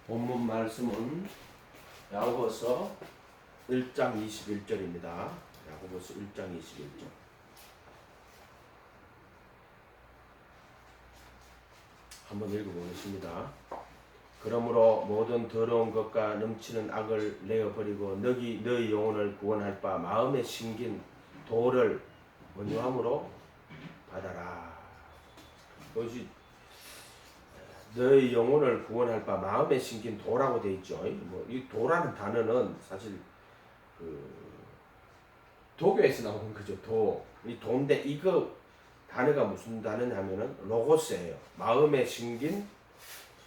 본문 말씀은 야고보서 1장 21절입니다. 야고보서 1장 21절. 한번 읽어보겠습니다. 그러므로 모든 더러운 것과 넘치는 악을 내어버리고 너희 영혼을 구원할 바 마음에 심긴 도를 온유함으로 받아라. 그것이 너희 영혼을 구원할 바 마음에 심긴 도라고 되어 있죠. 이 도라는 단어는 사실 도교에서 나오는 거죠. 도. 이 도인데 이거 단어가 무슨 단어냐면은 로고스예요. 마음에 심긴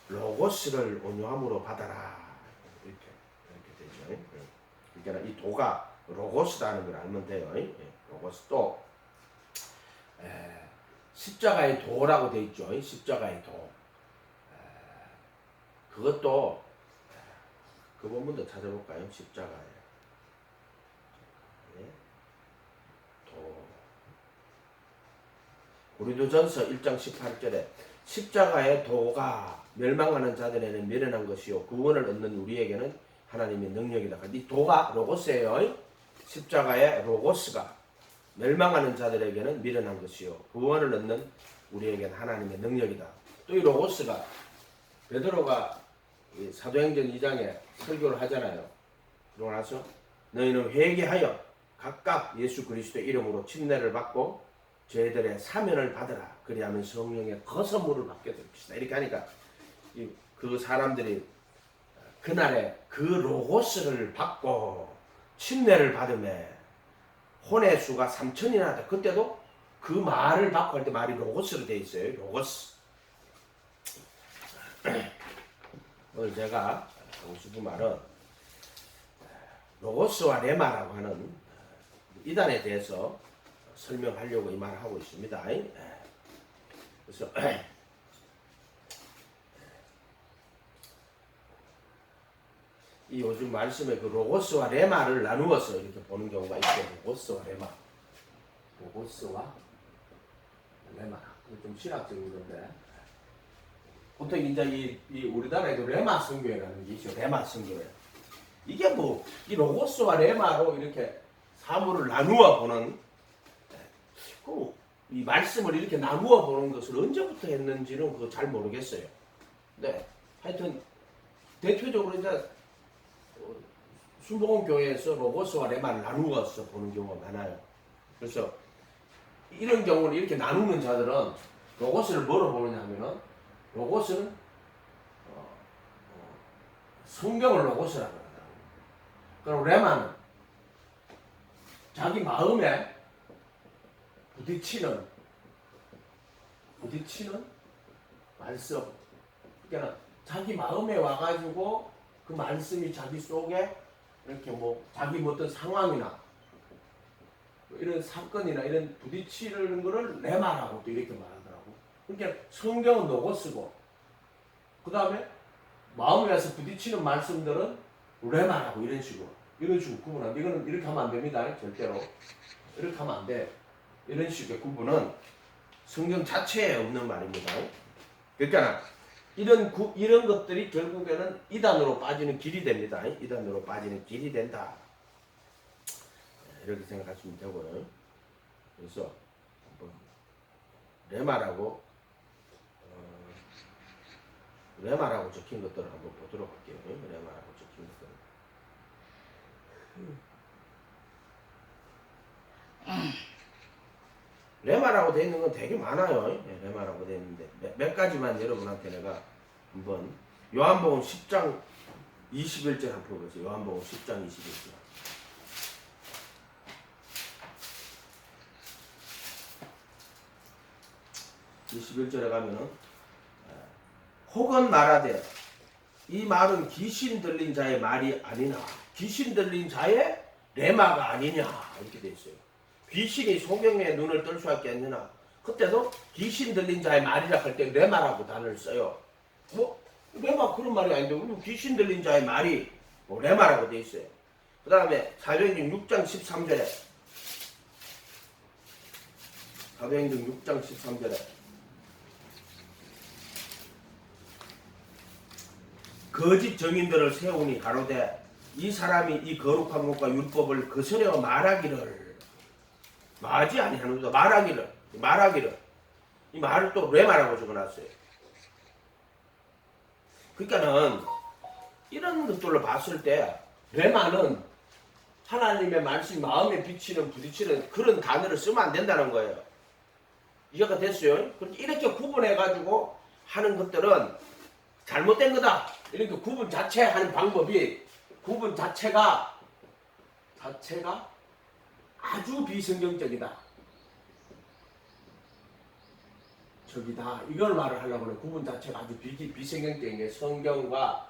로고스를 온유함으로 받아라. 이렇게 되죠. 그러니까 이 도가 로고스라는 걸 알면 돼요. 로고스 또 십자가의 도라고 되어 있죠. 십자가의 도. 그것도 그 본문도 찾아볼까요? 십자가에 도. 고린도전서 1장 18절에 십자가의 도가 멸망하는 자들에는 미련한 것이요 구원을 얻는 우리에게는 하나님의 능력이다. 이 도가 로고스예요. 십자가의 로고스가 멸망하는 자들에게는 미련한 것이요 구원을 얻는 우리에게는 하나님의 능력이다. 또 이 로고스가 베드로가 사도행전 2장에 설교를 하잖아요. 그러고 나서 너희는 회개하여 각각 예수 그리스도의 이름으로 침례를 받고 저희들의 사면을 받으라. 그리하면 성령의 거선물을 받게 될 것이다. 이렇게 하니까 그 사람들이 그날에 그 로고스를 받고 침례를 받음에 혼의 수가 3,000이나 돼. 그때도 그 말을 받고 할 때 말이 로고스로 되어 있어요. 로고스. 오늘 제가 하고 싶은 말은 로고스와 레마라고 하는 이단에 대해서 설명하려고 이 말을 하고 있습니다. 그래서 이 요즘 말씀에 그 로고스와 레마를 나누어서 이렇게 보는 경우가 있어요. 로고스와 레마. 로고스와 레마. 좀 신학적인 건데. 보통 이제 이 우리나라에도 레마 선교회라는 게 있죠. 레마 선교회. 이게 뭐 이 로고스와 레마로 이렇게 사물을 나누어 보는 이 말씀을 이렇게 나누어 보는 것을 언제부터 했는지는 그거 잘 모르겠어요. 네, 하여튼 대표적으로 이제 순복음 교회에서 로고스와 레마를 나누어서 보는 경우가 많아요. 그래서 이런 경우는 이렇게 나누는 자들은 로고스를 뭐로 보느냐 하면은 로고스는 성경을 로고스라고 하더라고요. 그리고 레마는 자기 마음에 부딪히는 말씀. 그러니까 자기 마음에 와가지고 그 말씀이 자기 속에 이렇게 뭐 자기 어떤 상황이나 이런 사건이나 이런 부딪히는 거를 레마라고 또 이렇게 말하더라고. 그러니까 성경은 로고스고 그 다음에 마음에 와서 부딪히는 말씀들은 레마라고 이런 식으로 구분합니다. 이거는 이렇게 하면 안 됩니다. 절대로 이렇게 하면 안 돼. 이런 식의 구분은 성경 자체에 없는 말입니다. 그러니까 이런 것들이 결국에는 이단으로 빠지는 길이 됩니다. 이단으로 빠지는 길이 된다. 이렇게 생각하시면 되고요. 그래서 한번 레마라고 적힌 것들을 한번 보도록 할게요. 레마라고 적힌 것들. 레마라고 되어 있는 건 되게 많아요. 레마라고 되어 있는데 몇 가지만 여러분한테 내가 한번 요한복음 10장 21절 한번 보세요. 요한복음 10장 21절. (21절에) 가면은 혹은 말하되 이 말은 귀신 들린 자의 말이 아니나 귀신 들린 자의 레마가 아니냐 이렇게 돼 있어요. 귀신이 소경의 눈을 뜰 수밖에 없느냐. 그때도 귀신 들린 자의 말이라 할 때 레마라고 단어를 써요. 뭐 레마 그런 말이 아닌데 귀신 들린 자의 말이 뭐 레마라고 돼 있어요. 그 다음에 사도행전 6장 13절에 사도행전 6장 13절에 거짓 정인들을 세우니 가로되 이 사람이 이 거룩한 것과 율법을 거스려 말하기를 마지 아니하는도다. 말하기를 이 말을 또 레마라고 적어놨어요. 그러니까는 이런 것들로 봤을 때 레마는 하나님의 말씀 마음에 비치는 부딪히는 그런 단어를 쓰면 안 된다는 거예요. 이해가 됐어요? 이렇게 구분해가지고 하는 것들은 잘못된 거다. 이렇게 구분 자체 하는 방법이 구분 자체가 아주 비성경적이다. 저기다. 이걸 말을 하려고 하는 구분 자체가 아주 비성경적인 게 성경과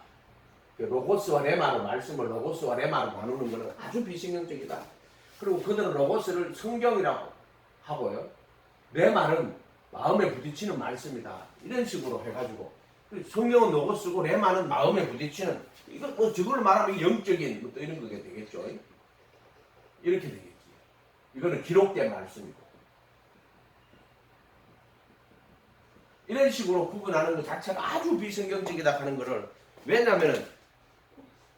로고스와 레마로 말씀을 로고스와 레마로 나누는 것은 아주 비성경적이다. 그리고 그들은 로고스를 성경이라고 하고요. 레마는 마음에 부딪히는 말씀이다. 이런 식으로 해가지고 성경은 로고스고 레마는 마음에 부딪히는 이거 뭐 저걸 말하면 영적인 뭐 이런 거게 되겠죠. 이렇게 되겠지. 이거는 기록된 말씀이고. 이런 식으로 구분하는 것 자체가 아주 비성경적이다 하는 것을 왜냐하면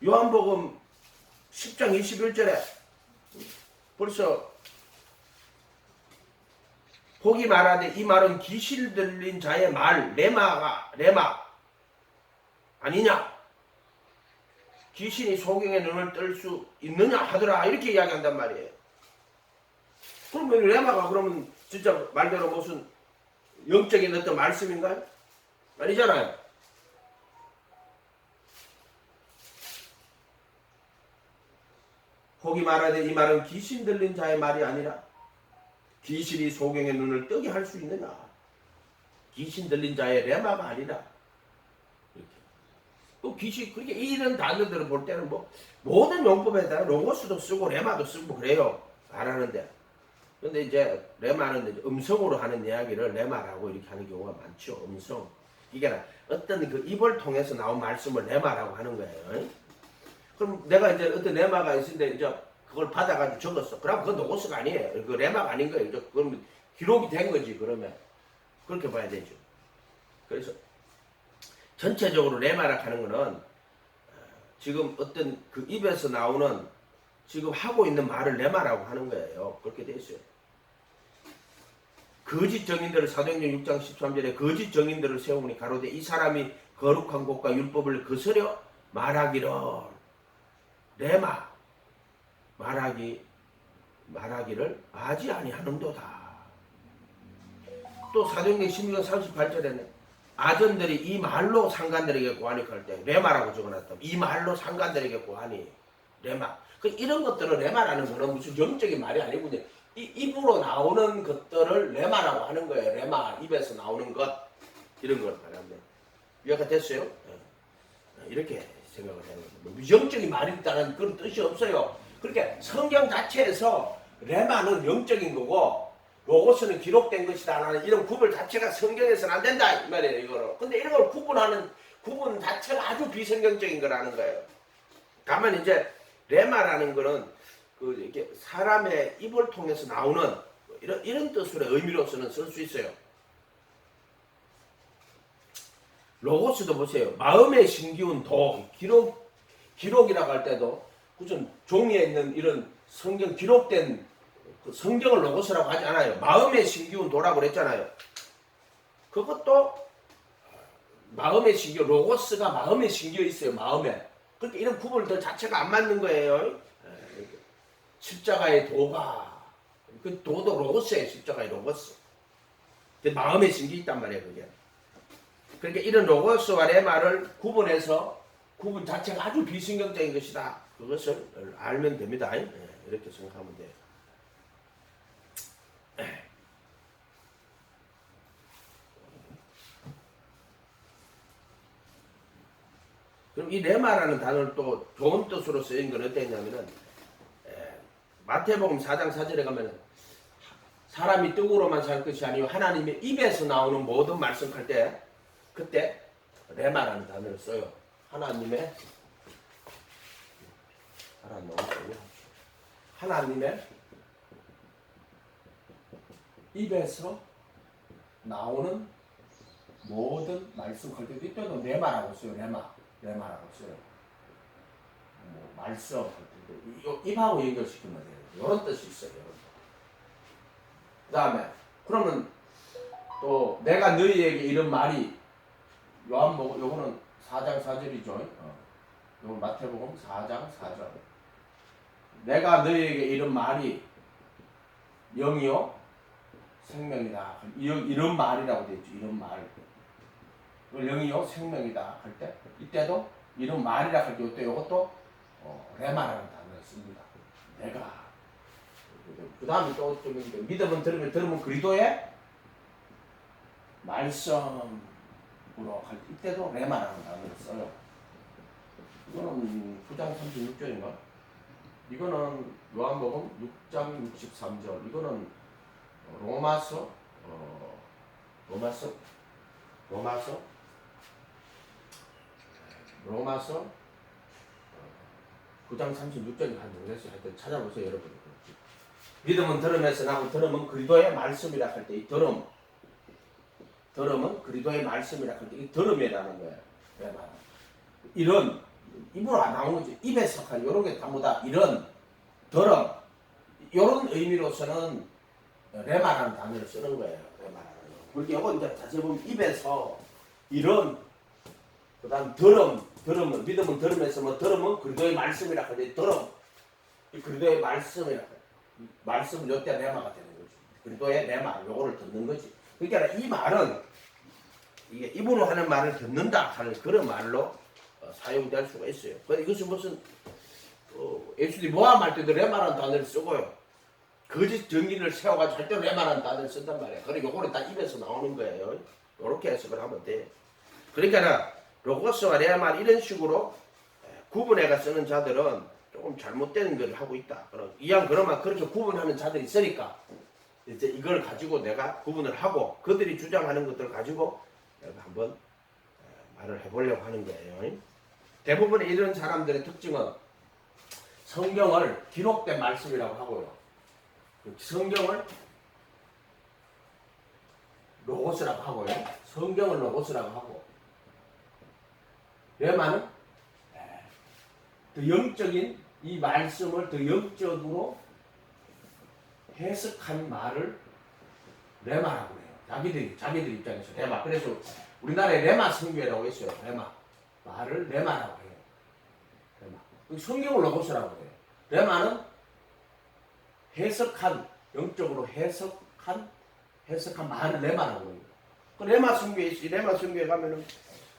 요한복음 10장 21절에 벌써 복이 말하되 이 말은 귀신 들린 자의 말 레마 아니냐 귀신이 소경의 눈을 뜰 수 있느냐 하더라 이렇게 이야기한단 말이에요. 그러면 레마가 그러면 진짜 말대로 무슨 영적인 어떤 말씀인가요? 아니잖아요. 혹이 말하되 이 말은 귀신 들린 자의 말이 아니라 귀신이 소경의 눈을 뜨게 할 수 있느냐. 귀신 들린 자의 레마가 아니라 이렇게. 또 귀신 그렇게 이런 단어들을 볼 때는 뭐 모든 용법에다가 로고스도 쓰고 레마도 쓰고 그래요. 말하는데. 근데 이제 레마는 이제 음성으로 하는 이야기를 레마라고 이렇게 하는 경우가 많죠. 음성. 이게 어떤 그 입을 통해서 나온 말씀을 레마라고 하는 거예요. 그럼 내가 이제 어떤 레마가 있는데 이제 그걸 받아가지고 적었어. 그럼 그건 로고스가 아니에요. 그 레마가 아닌 거예요. 이제 그럼 기록이 된 거지. 그러면 그렇게 봐야 되죠. 그래서 전체적으로 레마라 하는 거는 지금 어떤 그 입에서 나오는 지금 하고 있는 말을 레마라고 하는 거예요. 그렇게 돼 있어요. 거짓 정인들을 사도행전 6장 13절에 거짓 정인들을 세우니 가로되 이 사람이 거룩한 것과 율법을 거스려 말하기를 레마 말하기를 하지 아니하는도다. 또 사도행전 16장 38절에는 아전들이 이 말로 상관들에게 고하니 그럴 때 레마라고 적어놨다. 이 말로 상관들에게 고하니 레마. 이런 것들은 레마라는 것은 무슨 영적인 말이 아니고 그냥 입으로 나오는 것들을 레마라고 하는 거예요. 레마 입에서 나오는 것 이런 걸 말하면 이해가 됐어요? 이렇게 생각을 해요. 뭐 영적인 말이 있다는 그런 뜻이 없어요. 그렇게 성경 자체에서 레마는 영적인 거고 로고스는 기록된 것이다 하는 이런 구분 자체가 성경에서는 안 된다 이 말이에요. 이거로. 근데 이런 걸 구분 자체가 아주 비성경적인 거라는 거예요. 다만 이제 레마라는 거는 그 이렇게 사람의 입을 통해서 나오는 이런 뜻으로 의미로서는 쓸 수 있어요. 로고스도 보세요. 마음에 심기운 도 기록이라고 할 때도 무슨 종이에 있는 이런 성경 기록된 그 성경을 로고스라고 하지 않아요. 마음에 심기운 도라고 그랬잖아요. 그것도 마음에 심겨 로고스가 마음에 심겨 있어요. 마음에. 그렇게 이런 구분들 자체가 안 맞는 거예요. 십자가의 도가 그 도도 로고스예요. 십자가의 로고스. 마음에 심겨 있단 말이에요. 그게. 그러니까 이런 로고스와 레마를 구분해서 구분 자체가 아주 비성경적인 것이다. 그것을 알면 됩니다. 이렇게 생각하면 돼요. 그럼 이 레마라는 단어를 또 좋은 뜻으로 쓰인 건 어땠냐면은 마태복음 4장 4절에 가면은 사람이 떡으로만 살 것이 아니요 하나님의 입에서 나오는 모든 말씀할 때 그때 레마라는 단어를 써요. 하나님의 입에서 나오는 모든 말씀할 때도 이때도 레마라고 써요. 레마. 레마라고 써요. 뭐 말씀 입하고 연결시키면 돼요. 이런 뜻이 있어요. 그 다음에 그러면 또 내가 너희에게 이런 말이 요한복음 요거는 4장 4절이죠. 요거 마태복음 4장 4절. 내가 너희에게 이런 말이 영이요 생명이다. 이런 말이라고 되어 있죠. 이런 말. 영이요 생명이다 할 때 이때도 이런 말이라 할 때 이때 이것도 레마라는 단어를 씁니다. 내가. 그 다음에 또 좀 믿음은 들으면 그리스도의 말씀으로 할 때 이때도 레마라는 단어를 써요. 이거는 9장 36절인가? 이거는 요한복음 6장 63절. 이거는 로마서 9장 36절이 한 정도에서 하여튼 찾아보세요, 여러분. 믿음은 들음에서 나고 들음은 그리스도의 말씀이라 할 때 이 들음은 그리스도의 말씀이라 할 때 이 들음이라는 거예요. 왜 말하는? 이런 입으로 안 나오는 거지. 입에서 한 요런 게 전부 다 이런 들음 요런 의미로서는 레마라는 단어를 쓰는 거예요. 레마라는 거. 그렇게 이거 이제 자세히 보면 입에서 이런 그다음 들음은 믿음은 들음에서 뭐 들음은 그리스도의 말씀이라 하지 들음 그리스도의 말씀이라 말씀은 요때 레마가 되는 거지. 그리스도의 레마 요거를 듣는 거지. 그러니까 이 말은 이게 입으로 하는 말을 듣는다 하는 그런 말로 사용될 수가 있어요. 그런데 이것은 무슨 예수님이 모함 할 때도 레마라는 단어를 쓰고요. 거짓 정의를 세워가지고 할 때 레마라는 단어를 쓴단 말이에요. 그래 요거는 다 입에서 나오는 거예요. 요렇게 해석을 하면 돼. 그러니까 로고스와 레마 이런 식으로 구분해가 쓰는 자들은 조금 잘못된 걸 하고 있다. 이왕 그러면 그렇게 구분하는 자들이 있으니까 이제 이걸 가지고 내가 구분을 하고 그들이 주장하는 것들을 가지고 내가 한번 말을 해보려고 하는 거예요. 대부분의 이런 사람들의 특징은 성경을 기록된 말씀이라고 하고요. 성경을 로고스라고 하고요. 성경을 로고스라고 하고 레마는 더 영적인 이 말씀을 더 영적으로 해석한 말을 레마라고 해요. 자기들 입장에서 레마. 그래서 우리나라에 레마 성교회라고 있어요. 레마. 말을 레마라고 해요. 레마. 성경을 로고스라고 해요. 레마는 해석한 영적으로 해석한 말을 레마라고 해요. 그 레마 성교회 있어요. 레마 성교회 가면은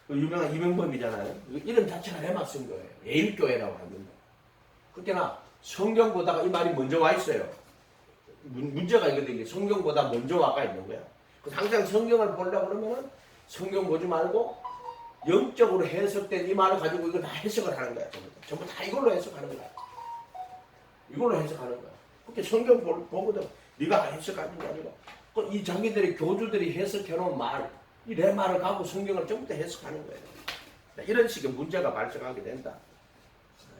그 유명한 이명범이잖아요. 이름 자체가 레마 성교예요. 예일교회라고 합니다. 그러니까 성경보다가 이 말이 먼저 와 있어요. 문제가 이거든요. 성경보다 먼저 와가 있는 거야. 그래서 항상 성경을 보려고 그러면은 성경 보지 말고 영적으로 해석된 이 말을 가지고 이걸 다 해석을 하는 거야. 전부 다 이걸로 해석하는 거야. 이걸로 해석하는 거야. 그렇게 성경 보거든. 네가 해석하는 게 아니라 이 자기들이 교주들이 해석해놓은 말, 이 레마를 갖고 성경을 전부 다 해석하는 거예요. 이런 식의 문제가 발생하게 된다.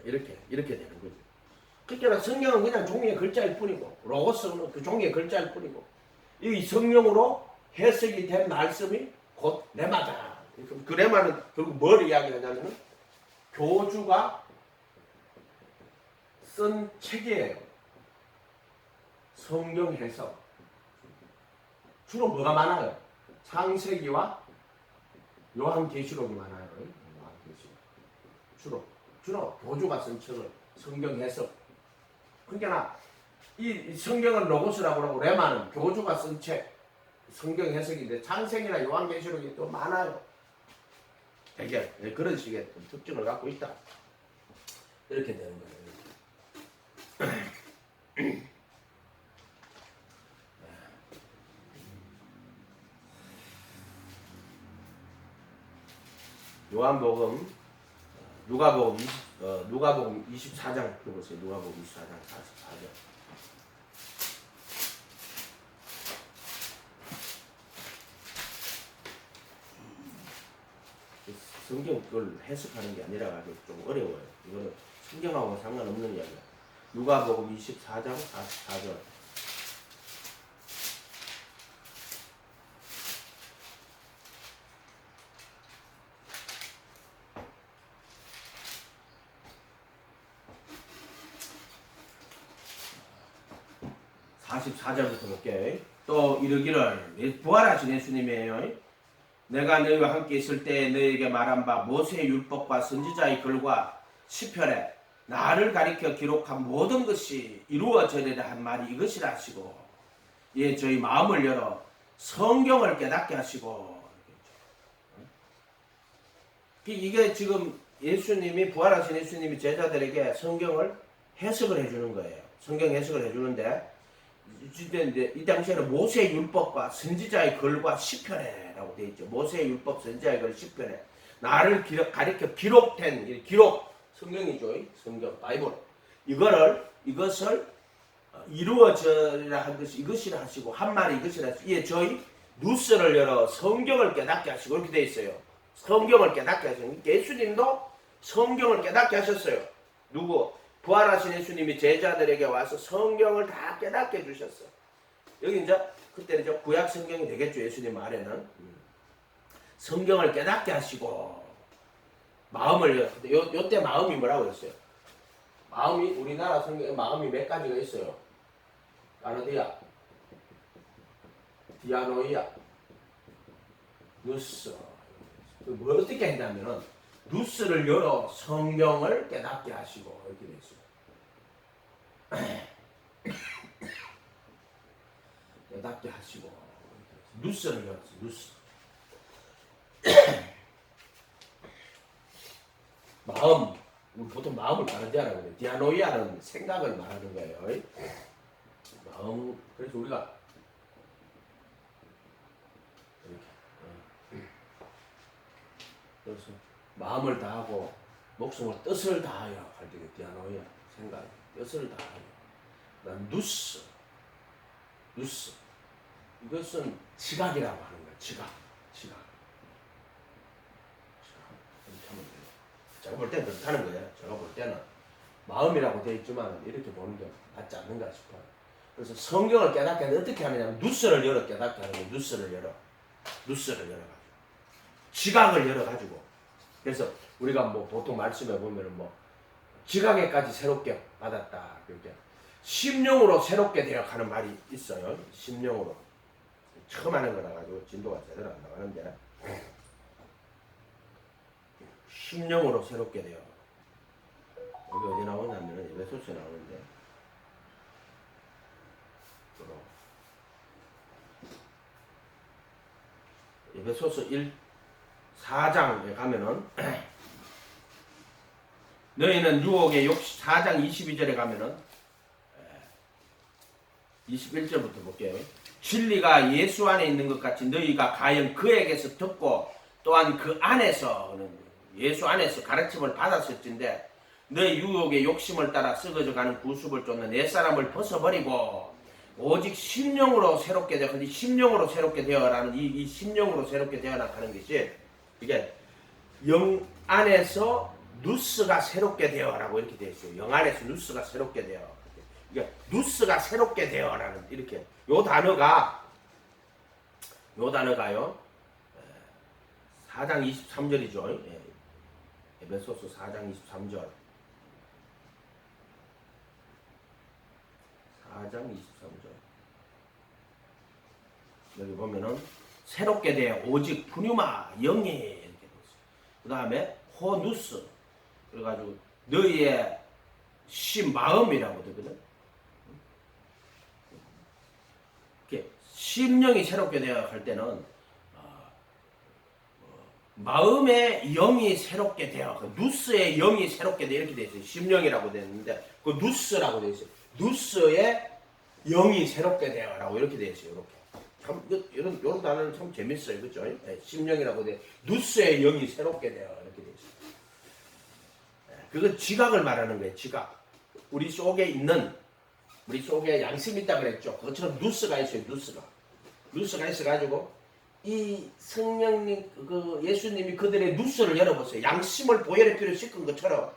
이렇게 되는 거죠. 그러니까 성경은 그냥 종이의 글자일 뿐이고 로고스는 그 종이의 글자일 뿐이고 이 성령으로 해석이 된 말씀이 곧 레마다. 그 레마는 결국 뭘 이야기하냐면은 교주가 쓴 책이에요. 성경 해석. 주로 뭐가 많아요? 창세기와 요한계시록이 많아요. 요한계시록. 주로 교주가 쓴 책을 성경 해석. 그러니까 이 성경은 로고스라고 하고 레마는 교주가 쓴 책 성경 해석인데 창세기나 요한계시록이 또 많아요. 되게 그런 식의 특징을 갖고 있다. 이렇게 되는 거예요. 요한복음 누가복음 24장 보세요. 누가복음 24장 44절. 성경 그걸 해석하는 게 아니라 가지고 좀 어려워요. 이거는 성경하고 상관없는 이야기야. 누가복음 24장 44절. 44절부터 볼게요. 또 이르기를 부활하신 예수님이에요. 내가 너희와 함께 있을 때 너희에게 말한 바 모세의 율법과 선지자의 글과 시편에 나를 가리켜 기록한 모든 것이 이루어지리라 한 말이 이것이라 하시고 예 저희 마음을 열어 성경을 깨닫게 하시고 이게 지금 예수님이 부활하신 예수님이 제자들에게 성경을 해석을 해주는 거예요. 성경 해석을 해주는데 이 당시에는 모세의 율법과 선지자의 글과 시편에라고 되어 있죠. 모세의 율법, 선지자의 글, 시편에 나를 가리켜 기록된 기록 성경이죠. 성경 바이블 이것을 이루어져라 한 것이 이것이라 하시고 한 말이 이것이라 하시고 예 저희 누스를 열어 성경을 깨닫게 하시고 이렇게 되어 있어요. 성경을 깨닫게 하시고 예수님도 성경을 깨닫게 하셨어요. 누구? 부활하신 예수님이 제자들에게 와서 성경을 다 깨닫게 해주셨어. 여기 이제 그때는 이제 구약 성경이 되겠죠. 예수님 말에는 성경을 깨닫게 하시고 마음을 요때 마음이 뭐라고 했어요? 마음이 우리나라 성경에 마음이 몇 가지가 있어요. 아르디아, 디아노이아, 누스. 뭐 어떻게 했냐면은 누스를 열어 성경을 깨닫게 하시고 이렇게 되어 있어요. 깨닫게 하시고 누스를 열었어요. 누스. 마음, 보통 마음을 다르지않아요. 그래. 디아노이아는 생각을 말하는 거예요. 마음, 그래서 우리가 이렇게 그래서 마음을 다하고 목숨을 뜻을 다하여 할 때 디아노이아 생각, 뜻을 다하여. 그다음 누스 이것은 지각이라고 하는 거예요. 지각. 제가 볼 때는 그렇다는 거예요. 제가 볼 때는 마음이라고 되어 있지만 이렇게 보는 게 맞지 않는가 싶어요. 그래서 성경을 깨닫게 하면 어떻게 하느냐면 누스를 열어 깨닫게 하는 거예요. 누스를 열어가지고 지각을 열어가지고. 그래서 우리가 뭐 보통 말씀해 보면은 뭐 지각에까지 새롭게 받았다. 그렇게 심령으로 새롭게 되어 가는 말이 있어요. 심령으로 처음 하는 거라 가지고 진도가 제대로 안 나가는데. 심령으로 새롭게 돼요. 여기 어디 나오냐면 에베소서에 나오는데 에베소서 4장에 가면은 너희는 유혹의 욕심 4장 22절에 가면은 21절부터 볼게요. 진리가 예수 안에 있는 것 같이 너희가 과연 그에게서 듣고 또한 그 안에서는 예수 안에서 가르침을 받았을진데 너희 유혹의 욕심을 따라 썩어져가는 구습을 쫓는 옛사람을 벗어버리고 오직 심령으로 새롭게 되어. 근데 심령으로 새롭게 되어라는 이 심령으로 새롭게 되어라 하는 것이 이게 영 안에서 누스가 새롭게 되어라고 이렇게 되어 있어요. 영 안에서 누스가 새롭게 되어. 이게 누스가 새롭게 되어라는 이렇게 요 단어가요. 4장 23절이죠. 에베소서 4장 23절. 4장 23절. 여기 보면은 새롭게 되어 오직 푸뉴마 영이 이렇게 됐어요. 그 다음에 호누스. 그래가지고 너희의 마음이라고 되거든. 이렇게 심령이 새롭게 되어 갈 때는 마음의 영이 새롭게 되어 누스의 영이 새롭게 되어 이렇게 되어 있어요. 심령이라고 되어 있는데 그 누스라고 되어 있어요. 누스의 영이 새롭게 되어라고 이렇게 되어 있어요. 이렇게 참 이런 단어는 참 재밌어요, 그렇죠? 심령이라고 되어 누스의 영이 새롭게 되어 이렇게 되어 있어요. 그건 지각을 말하는 거예요. 지각. 우리 속에 양심이 있다 그랬죠. 그것처럼 누스가 있어요. 누스가 있어가지고. 이 성령님, 예수님이 그들의 누스를 열어보세요. 양심을 보혈의 피로 씻은 것처럼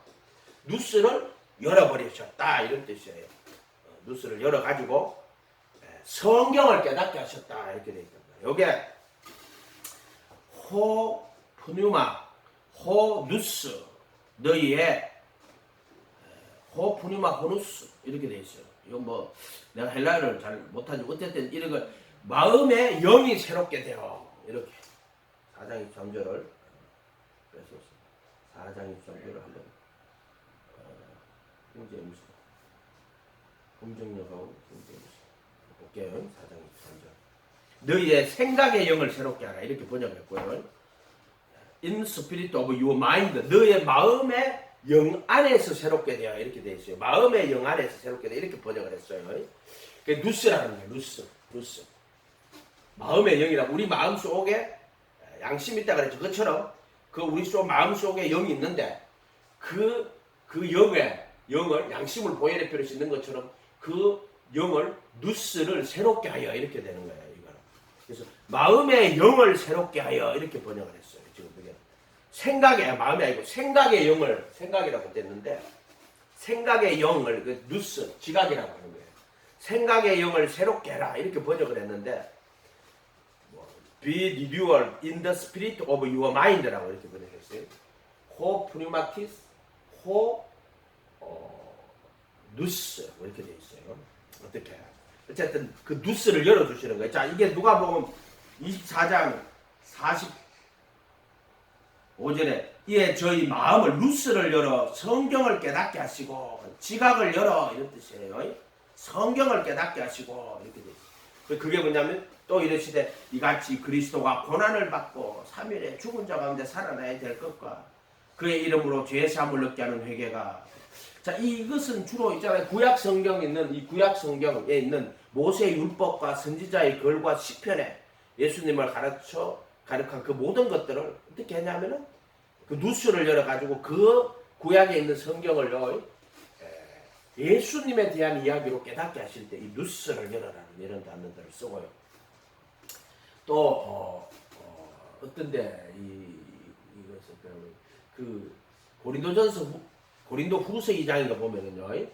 누스를 열어버리셨다. 이런 뜻이에요. 누스를 열어가지고 성경을 깨닫게 하셨다. 이렇게 되어 있습니다. 요게 호 푸뉴마, 호 누스, 너희의 호 푸뉴마, 호 누스 이렇게 되어 있어요. 이건 뭐 내가 헬라어를 잘 못하지 어쨌든 이런 걸 마음의 영이 새롭게 되어 이렇게 4장 23절을 그래서 4장 23절을 한번 굉장히 무서워 긍정력하고 굉장히 무서워 볼게요. 4장 23절 너희의 생각의 영을 새롭게 하라 이렇게 번역했고요. In spirit of your mind 너의 마음의 영 안에서 새롭게 되어 이렇게 되어 있어요. 마음의 영 안에서 새롭게 되어 이렇게 번역을 했어요. 그게 누스라는 거예요. 누스. 마음의 영이라고 우리 마음 속에 양심이 있다 그랬죠. 그처럼 그 우리 마음 속에 영이 있는데 그 영을 양심을 보혈의 피로 씻는 것처럼 그 영을 누스를 새롭게 하여 이렇게 되는 거예요. 이거는. 그래서 마음의 영을 새롭게 하여 이렇게 번역을 했어요. 지금 그게 생각의 마음이 아니고 생각의 영을 생각이라고 했는데 생각의 영을 그 누스 지각이라고 하는 거예요. 생각의 영을 새롭게 해라 이렇게 번역을 했는데 Be renewed in the spirit of your mind라고 이렇게 번역했어요. 호 프니마티스 호 누스 이렇게 돼 있어요. 어떻게? 어쨌든 그 누스를 열어주시는 거예요. 자 이게 누가 보면 24장 45절에 이에 저희 마음을 누스를 열어 성경을 깨닫게 하시고 지각을 열어 이런 뜻이에요. 성경을 깨닫게 하시고 이렇게 돼 있어요. 그게 뭐냐면 또 이르시되 이같이 그리스도가 고난을 받고 3일에 죽은 자 가운데 살아나야 될 것과 그의 이름으로 죄 사함을 얻게 하는 회개가 자 이것은 주로 있잖아요. 구약 성경에 있는 이 구약 성경에 있는 모세의 율법과 선지자의 글과 시편에 예수님을 가르친 그 모든 것들을 어떻게 했냐면은 그 누스를 열어 가지고 그 구약에 있는 성경을 예수님에 대한 이야기로 깨닫게 하실 때 이 누스를 열어라는 이런 단어들을 쓰고요. 또 어떤데 이것을 그 고린도 후서 2장인가 보면은요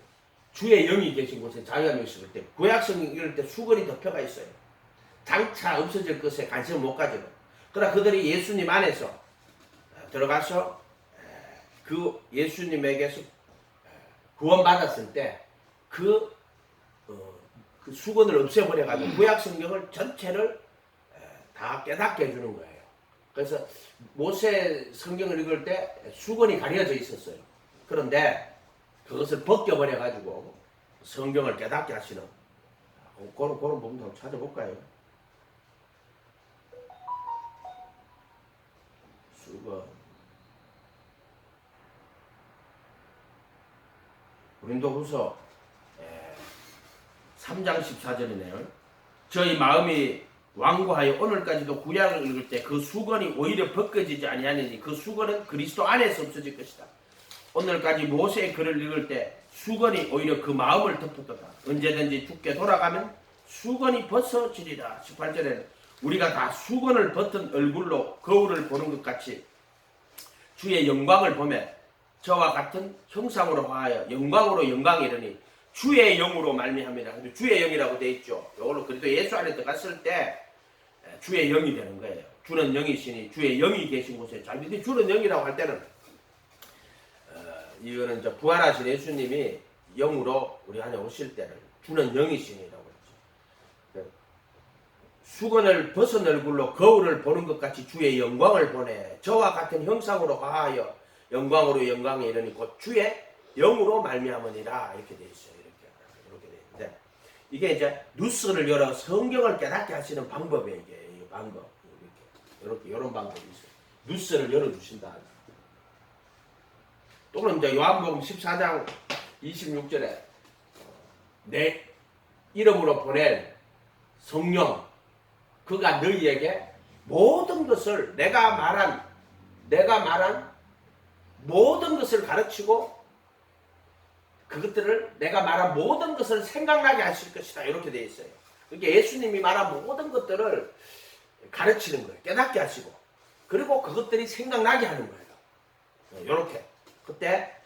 주의 영이 계신 곳에 자유함이 있을 때 구약성경 이럴 때 수건이 덮여가 있어요. 장차 없어질 것에 관심을 못 가지고 그러나 그들이 예수님 안에서 들어가서 그 예수님에게서 구원받았을 때 그 수건을 없애버려 가지고 구약 성경을 전체를 다 깨닫게 해주는 거예요. 그래서 모세 성경을 읽을 때 수건이 가려져 있었어요. 그런데 그것을 벗겨버려 가지고 성경을 깨닫게 하시는 그런 부분 한번 찾아볼까요? 수건 고린도후서 3장 14절이네요. 저희 마음이 완고하여 오늘까지도 구약을 읽을 때 그 수건이 오히려 벗겨지지 아니하느니 그 수건은 그리스도 안에서 없어질 것이다. 오늘까지 모세의 글을 읽을 때 수건이 오히려 그 마음을 덮었도다. 언제든지 죽게 돌아가면 수건이 벗어지리라. 18절에는 우리가 다 수건을 벗은 얼굴로 거울을 보는 것 같이 주의 영광을 보며 저와 같은 형상으로 화하여 영광으로 영광이 이르니 주의 영으로 말미암이라. 주의 영이라고 되어 있죠. 이걸로 그래도 예수 안에 들어갔을 때 주의 영이 되는 거예요. 주는 영이시니 주의 영이 계신 곳에 잘 믿으니 주는 영이라고 할 때는 이거는 이제 부활하신 예수님이 영으로 우리 안에 오실 때를 주는 영이시니라고 했죠. 수건을 벗은 얼굴로 거울을 보는 것 같이 주의 영광을 보내 저와 같은 형상으로 화하여 영광으로 영광에 이르니 곧 주의 영으로 말미암으니라 이렇게 돼 있어요. 이렇게 돼 있는데 이게 이제 누스를 열어 성경을 깨닫게 하시는 방법이에요. 이게 이 방법 이렇게 이런 방법이 있어요. 누스를 열어 주신다. 또는 이제 요한복음 14장 26절에 내 이름으로 보낼 성령 그가 너희에게 모든 것을 내가 말한 모든 것을 가르치고 그것들을 내가 말한 모든 것을 생각나게 하실 것이다. 이렇게 되어 있어요. 그러니까 예수님이 말한 모든 것들을 가르치는 거예요. 깨닫게 하시고 그리고 그것들이 생각나게 하는 거예요. 이렇게 그때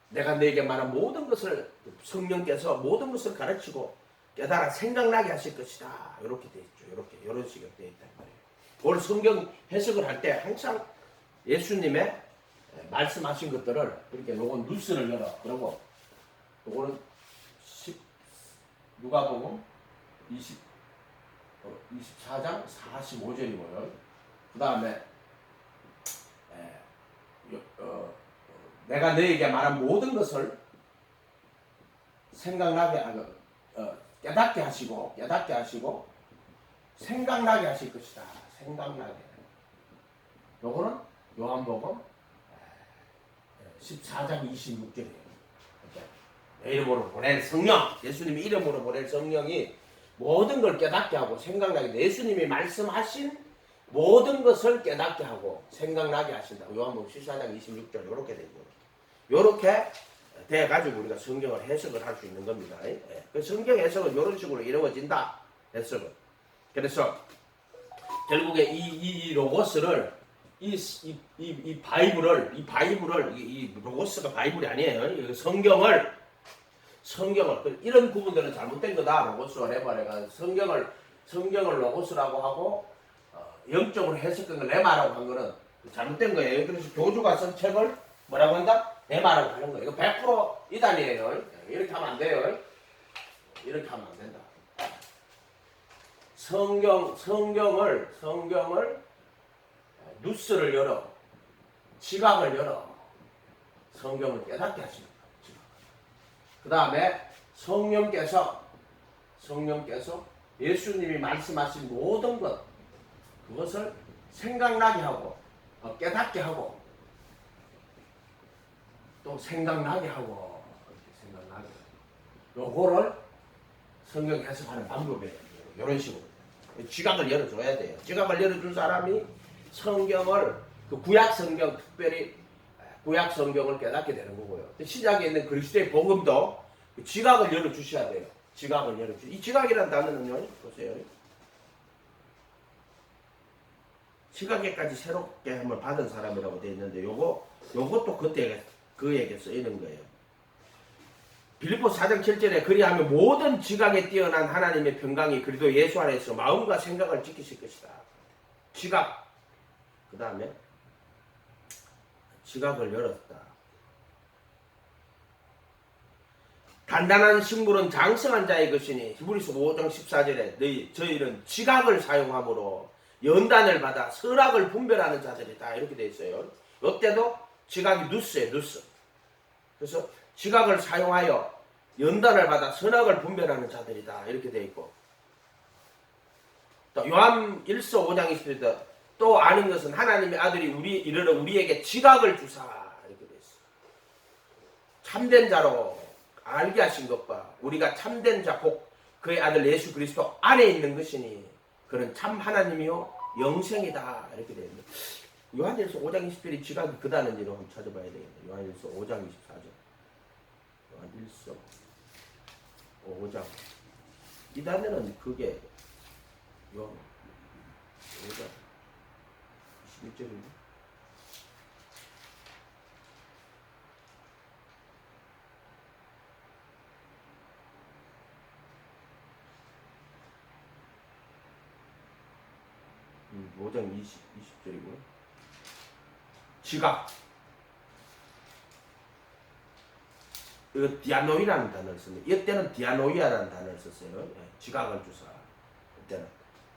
내가 너에게 말한 모든 것을 성령께서 모든 것을 가르치고 깨달아 생각나게 하실 것이다. 이렇게 되어 있죠. 이런 식으로 되어 있단 말이에요. 오늘 성경 해석을 할 때 항상 예수님의 말씀하신 것들을 그렇게 요건 뉴스를 열어. 그리고 요거는 10 누가복음 24장 45절이고요. 그 다음에 내가 너에게 말한 모든 것을 생각나게 깨닫게 하시고 생각나게 하실 것이다. 생각나게. 요거는 요한복음 14장 26절이에요. 내 이름으로 보낼 성령, 예수님이 이름으로 보낼 성령이 모든 걸 깨닫게 하고 생각나게, 예수님이 말씀하신 모든 것을 깨닫게 하고 생각나게 하신다고. 요한복음 14장 26절 이렇게 되고, 이렇게 돼가지고 우리가 성경을 해석을 할 수 있는 겁니다. 그 성경 해석은 이런 식으로 이루어진다. 해석은. 그래서 결국에 이 로고스를 이 바이블을 이 로고스가 바이블이 아니에요. 성경을 이런 부분들은 잘못된 거다. 로고스와 레마가 성경을 로고스라고 하고 영적으로 해석한 걸 레마라고 한 거는 잘못된 거예요. 그래서 교주가 쓴 책을 뭐라고 한다? 레마라고 하는 거예요. 이거 100% 이단이에요. 이렇게 하면 안 돼요. 이렇게 하면 안 된다. 성경을 누스를 열어, 지각을 열어 성경을 깨닫게 하시는 거예요. 그 다음에 성령께서 예수님이 말씀하신 모든 것, 그것을 생각나게 하고 깨닫게 하고 또 생각나게 하고 요거를 성경 해석하는 방법이에요. 이런 식으로 지각을 열어줘야 돼요. 지각을 열어준 사람이 성경을, 그 구약 성경, 특별히 구약 성경을 깨닫게 되는 거고요. 시작에 있는 그리스도의 복음도 지각을 열어주셔야 돼요. 지각을 열어주. 이 지각이라는 단어는요, 보세요. 지각에까지 새롭게 한번 받은 사람이라고 되어 있는데, 요것도 그때 그에게 쓰이는 거예요. 빌립보 4장 7절에 그리하면 모든 지각에 뛰어난 하나님의 평강이 그리스도 예수 안에서 마음과 생각을 지키실 것이다. 지각. 그 다음에 지각을 열었다. 단단한 식물은 장성한 자의 것이니 히브리서 5장 14절에 저희는 지각을 사용함으로 연단을 받아 선악을 분별하는 자들이다. 이렇게 되어 있어요. 이때도 지각이 누스예요. 누스. 그래서 지각을 사용하여 연단을 받아 선악을 분별하는 자들이다. 이렇게 되어 있고, 또 요한 1서 5장 20절에 또 아는 것은 하나님의 아들이 이르러 우리에게 지각을 주사. 이렇게 되어 있어요. 참된 자로 알게 하신 것과 우리가 참된 자 곧 그의 아들 예수 그리스도 안에 있는 것이니 그는 참 하나님이요 영생이다. 이렇게 되어 있는. 요한일서 5장 20절이 지각이 그다는지로 한번 찾아봐야 되겠네요. 요한일서 5장 24절. 요한일서 5장. 이 단어는 그게 요한 5장 21절인데. 음, 5장 20절이고요. 지각. 이거 디아노이라는 단어를 씁니다. 이때는 디아노이아라는 단어를 썼어요. 지각을 주사.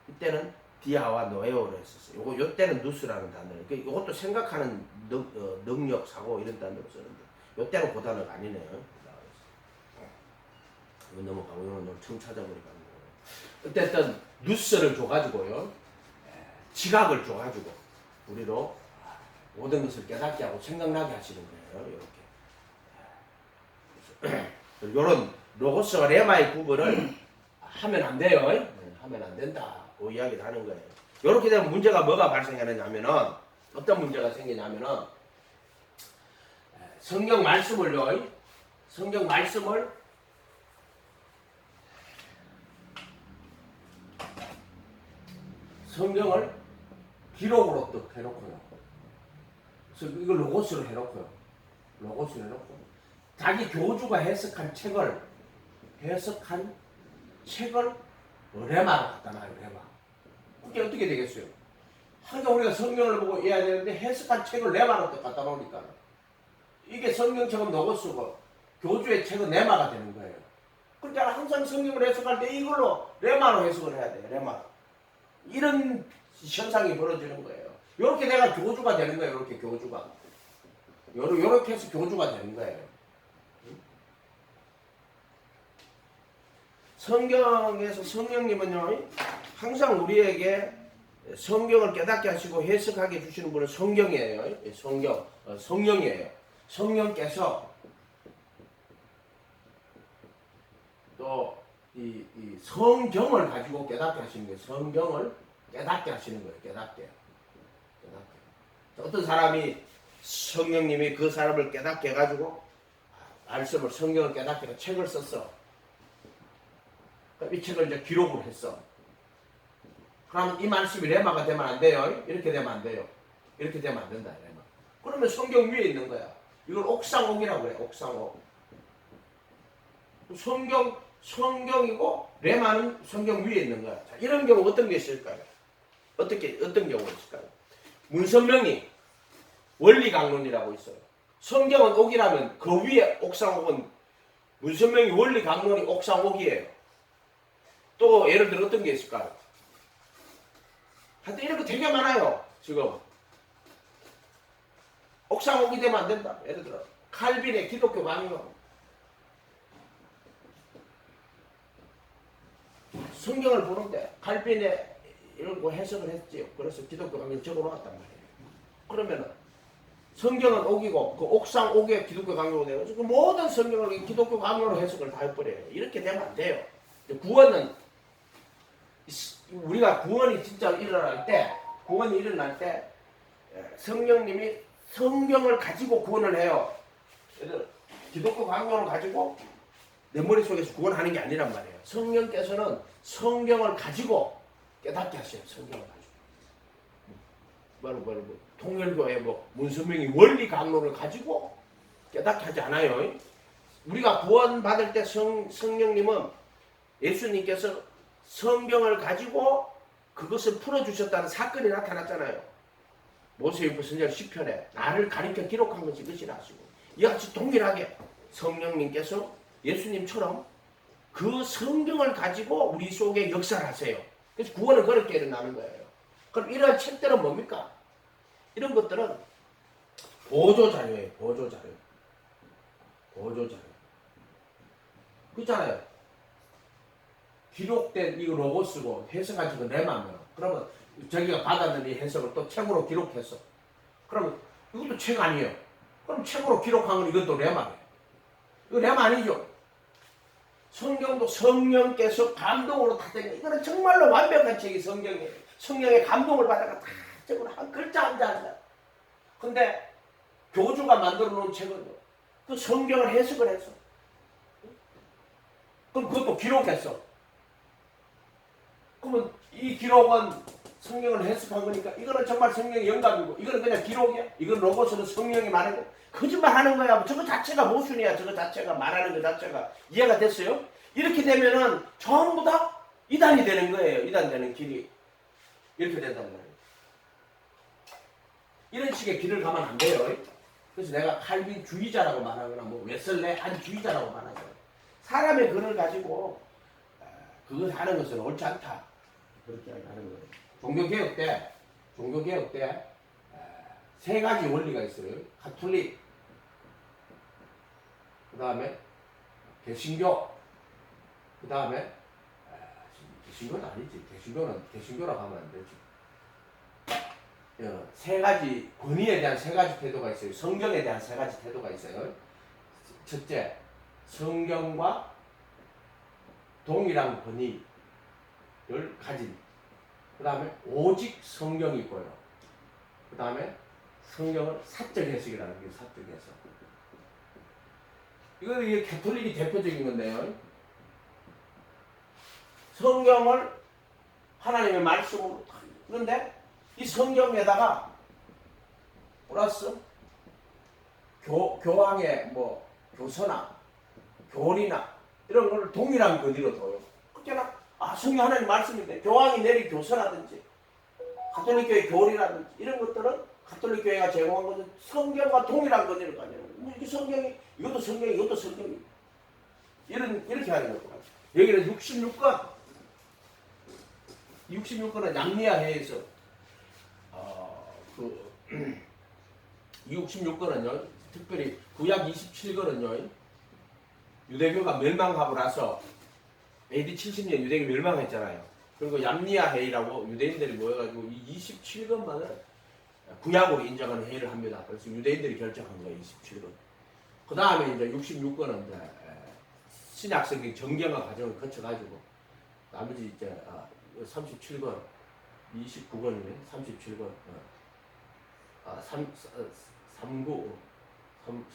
이때는 디아와 노에오를 썼어요. 요때는 누스라는 단어를. 이것도 생각하는 능력, 사고 이런 단어로 쓰는데 요때는 그 단어가 아니네요. 이거 넘어가고 이거는 너무 처음 찾아보니까. 어쨌든 누스를 줘가지고요. 지각을 줘가지고 우리로 모든 것을 깨닫게 하고 생각나게 하시는 거예요. 이렇게. 이런 로고스와 레마의 구분을 하면 안 돼요. 하면 안 된다. 그 이야기를 하는 거예요. 이렇게 되면 문제가 뭐가 발생하느냐면은, 어떤 문제가 생기냐면은, 성경 말씀을 성경을 기록으로 또 해놓고요. 그래서 이걸 로고스로 해놓고요. 자기 교주가 해석한 책을 레마로 갖다 놔요. 레마. 그게 어떻게 되겠어요? 항상 우리가 성경을 보고 이해해야 되는데 해석한 책을 레마로 또 갖다 놓으니까 이게 성경책은 로고스고 교주의 책은 레마가 되는 거예요. 그러니까 항상 성경을 해석할 때 이걸로 레마로 해석을 해야 돼요. 레마. 이런 현상이 벌어지는 거예요. 이렇게 내가 교주가 되는 거예요. 이렇게 교주가. 요렇게 해서 교주가 되는 거예요. 성경에서 성령님은요, 항상 우리에게 성경을 깨닫게 하시고 해석하게 해주시는 분은 성경이에요. 성령이에요. 성령께서 또 이 성경을 가지고 깨닫게 하시는 거예요. 성경을 깨닫게 하시는 거예요. 깨닫게. 어떤 사람이 성령님이 그 사람을 깨닫게 해가지고 말씀을 성경을 깨닫게 해서 책을 썼어. 이 책을 이제 기록을 했어. 그러면 이 말씀이 레마가 되면 안 돼요. 이렇게 되면 안 돼요. 이렇게 되면 안 된다. 레마. 그러면 성경 위에 있는 거야. 이걸 옥상옥이라고 해. 옥상옥. 성경이고 레마는 성경 위에 있는 거야. 자, 이런 경우 어떤 게 있을까요? 어떤 경우가 있을까요? 문선명이 원리강론이라고 있어요. 성경은 옥이라면 그 위에 옥상옥은 문선명이 원리강론이 옥상옥이에요. 또 예를 들어 어떤 게 있을까요? 하여튼 이런 거 되게 많아요. 지금 옥상옥이 되면 안 된다. 예를 들어 칼빈의 기독교 강요. 성경을 보는데 칼빈의 이런 거 해석을 했지요. 그래서 기독교 강요 적어놓았단 말이에요. 그러면은 성경은 옥이고 그 옥상 옥에 기독교 강요가 되고 그 모든 성경을 기독교 강요로 해석을 다 해버려요. 이렇게 되면 안 돼요. 구원은 우리가 구원이 진짜 일어날 때 성령님이 성경을 가지고 구원을 해요. 기독교 강요를 가지고 내 머릿속에서 구원하는 게 아니란 말이에요. 성령께서는 성경을 가지고 깨닫게 하셔요. 성경을 가지고. 바로 통일교회 문선명이 원리 강론을 가지고 깨닫게 하지 않아요. 우리가 구원 받을 때 성령님은 예수님께서 성경을 가지고 그것을 풀어주셨다는 사건이 나타났잖아요. 모세율법 선지자 10편에 나를 가리켜 기록한 것이 이것이라 하시고 이와 같이 동일하게 성령님께서 예수님처럼 그 성경을 가지고 우리 속에 역사를 하세요. 그래서 구원은 그렇게 일어나는 거예요. 그럼 이런 책들은 뭡니까? 이런 것들은 보조자료예요. 보조자료. 그렇잖아요. 기록된 이 로고스고 해석하시고 내마면 그러면 자기가 받았는 이 해석을 또 책으로 기록했어. 그러면 이것도 책 아니에요. 그럼 책으로 기록한 건 이것도 레마예요. 이거 레마 아니죠. 성경도 성령께서 감동으로 다 된 거. 이거는 정말로 완벽한 책이 성경이에요. 성령의 감동을 받아가 다 적으로 한 글자 한 자. 근데 교주가 만들어 놓은 책은 그 성경을 해석을 했어. 그럼 그것도 기록했어. 그러면 이 기록은 성경을 해석한 거니까 이거는 정말 성령의 영감이고 이거는 그냥 기록이야. 이건 로고스는 성령이 말하고 거짓말하는 거야. 저거 자체가 모순이야. 저거 자체가 말하는 것 자체가 이해가 됐어요? 이렇게 되면은 전부 다 이단이 되는 거예요. 이단되는 길이 이렇게 된단 말이에요. 이런 식의 길을 가면 안 돼요. 그래서 내가 칼빈주의자라고 말하거나 웨슬레 한주의자라고 말하죠. 사람의 글을 가지고 그걸 하는 것은 옳지 않다. 그렇게 하는 거예요. 종교개혁 때 세 가지 원리가 있어요. 가톨릭, 그 다음에 개신교, 그 다음에 개신교는 아니지. 개신교라고 하면 안 되지. 세 가지 권위에 대한 세 가지 태도가 있어요. 성경에 대한 세 가지 태도가 있어요. 첫째, 성경과 동일한 권위를 가진. 그 다음에 오직 성경이 있고요. 그 다음에 성경을 사적 해석이라는 게 사적 해석. 이게 가톨릭이 대표적인 건데요. 성경을 하나님의 말씀으로 그런데 이 성경에다가 플러스 교황의 교서나 교리나 이런 걸 동일한 권위로 둬요. 그렇잖아. 성경 하나님 말씀인데 교황이 내린 교서라든지 가톨릭 교회 교리라든지 이런 것들은 가톨릭 교회가 제공한 것은 성경과 동일한 권위를 가져요. 이게 성경이 이것도 성경이 이렇게 하는 거예요. 여기는 66권. 66권은 양리아해에서 그 66권은요, 특별히 구약 27권은요, 유대교가 멸망하고 나서 AD 70년 유대교 멸망했잖아요. 그리고 얌리아회의라고 유대인들이 모여가지고 이 27권만을 구약으로 인정하는 회의를 합니다. 그래서 유대인들이 결정한 거예요, 27권. 그 다음에 이제 66권은 이제 신약성경 정경화 과정을 거쳐가지고 나머지 이제 37권, 29권이네, 37권,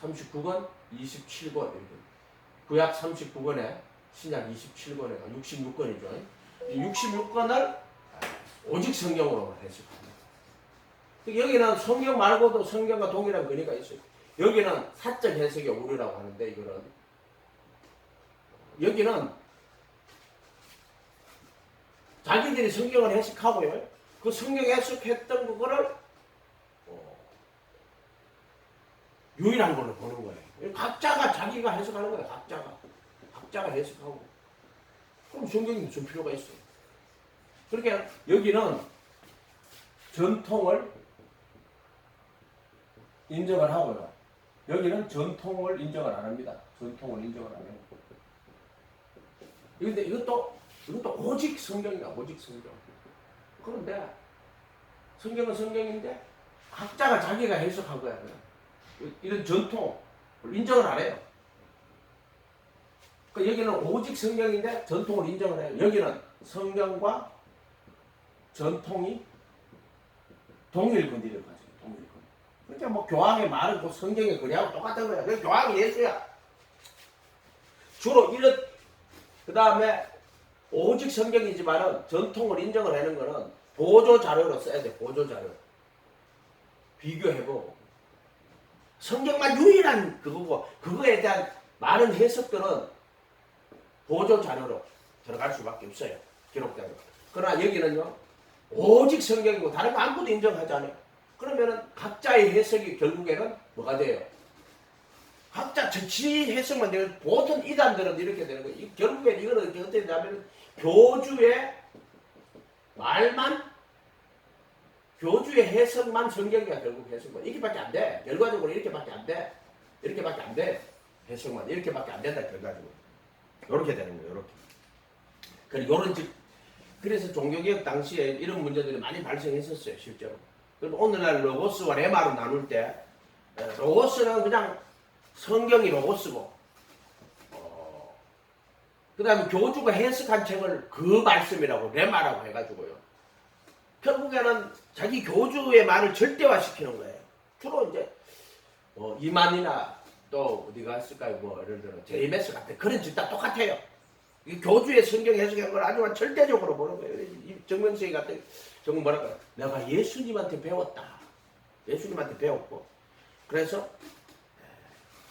39권, 27권 이렇게. 구약 39권에 신약 27권에 66권이죠. 이 66권을 오직 성경으로 해석합니다. 여기는 성경 말고도 성경과 동일한 근거가 있어요. 여기는 사적 해석의 오류라고 하는데 이거는 여기는 자기들이 성경을 해석하고요. 그 성경 해석했던 그거를 유일한 걸로 보는 거예요. 각자가 자기가 해석하는 거예요. 각자가 해석하고. 그럼 성경이 무슨 필요가 있어요? 그러니까 여기는 전통을 인정을 하고요. 여기는 전통을 인정을 안 합니다. 전통을 인정을 안 해요. 그런데 이것도 오직 성경이다. 오직 성경. 그런데 성경은 성경인데 각자가 자기가 해석한 거야. 이런 전통을 인정을 안 해요. 그러니까 여기는 오직 성경인데 전통을 인정을 해요. 여기는 성경과 전통이 동일근디를 가져요. 동일근. 그러니까 뭐 교황의 말은 그 성경의 글하고 똑같은 거야. 그래서 교황이 예수야. 주로 이런 그 다음에 오직 성경이지만은 전통을 인정을 하는 거는 보조 자료로 써야 돼. 보조 자료. 비교해보고. 성경만 유일한 그거고 그거에 대한 많은 해석들은 보조 자료로 들어갈 수밖에 없어요. 기록대로. 그러나 여기는요. 오직 성경이고 다른 거 아무것도 인정하지 않아요. 그러면은 각자의 해석이 결국에는 뭐가 돼요? 각자 지 해석만 되는 보통 이단들은 이렇게 되는 거예요. 결국엔 이거는 어떻게 되냐면 교주의 말만 교주의 해석만 성경이야. 결국 해석만 이렇게밖에 안 돼. 결과적으로 이렇게밖에 안 돼. 이렇게밖에 안 돼. 해석만 이렇게밖에 안 된다. 결과적으로 이렇게 되는 거예요. 이렇게. 그리고 그래서 종교개혁 당시에 이런 문제들이 많이 발생했었어요. 실제로. 그리고 오늘날 로고스와 레마로 나눌 때 로고스는 그냥 성경이 로고스고 그 다음에 교주가 해석한 책을 그 말씀이라고 레마라고 해가지고요. 결국에는 자기 교주의 말을 절대화시키는 거예요. 주로 이제 이만이나 또 어디가 있을까요? 뭐 예를 들어 제이메스 같은 그런 집 다 똑같아요. 이 교주의 성경 해석한 걸 아주 절대적으로 보는 거예요. 정명석이 같은 정말 뭐랄까 내가 예수님한테 배웠다. 예수님한테 배웠고 그래서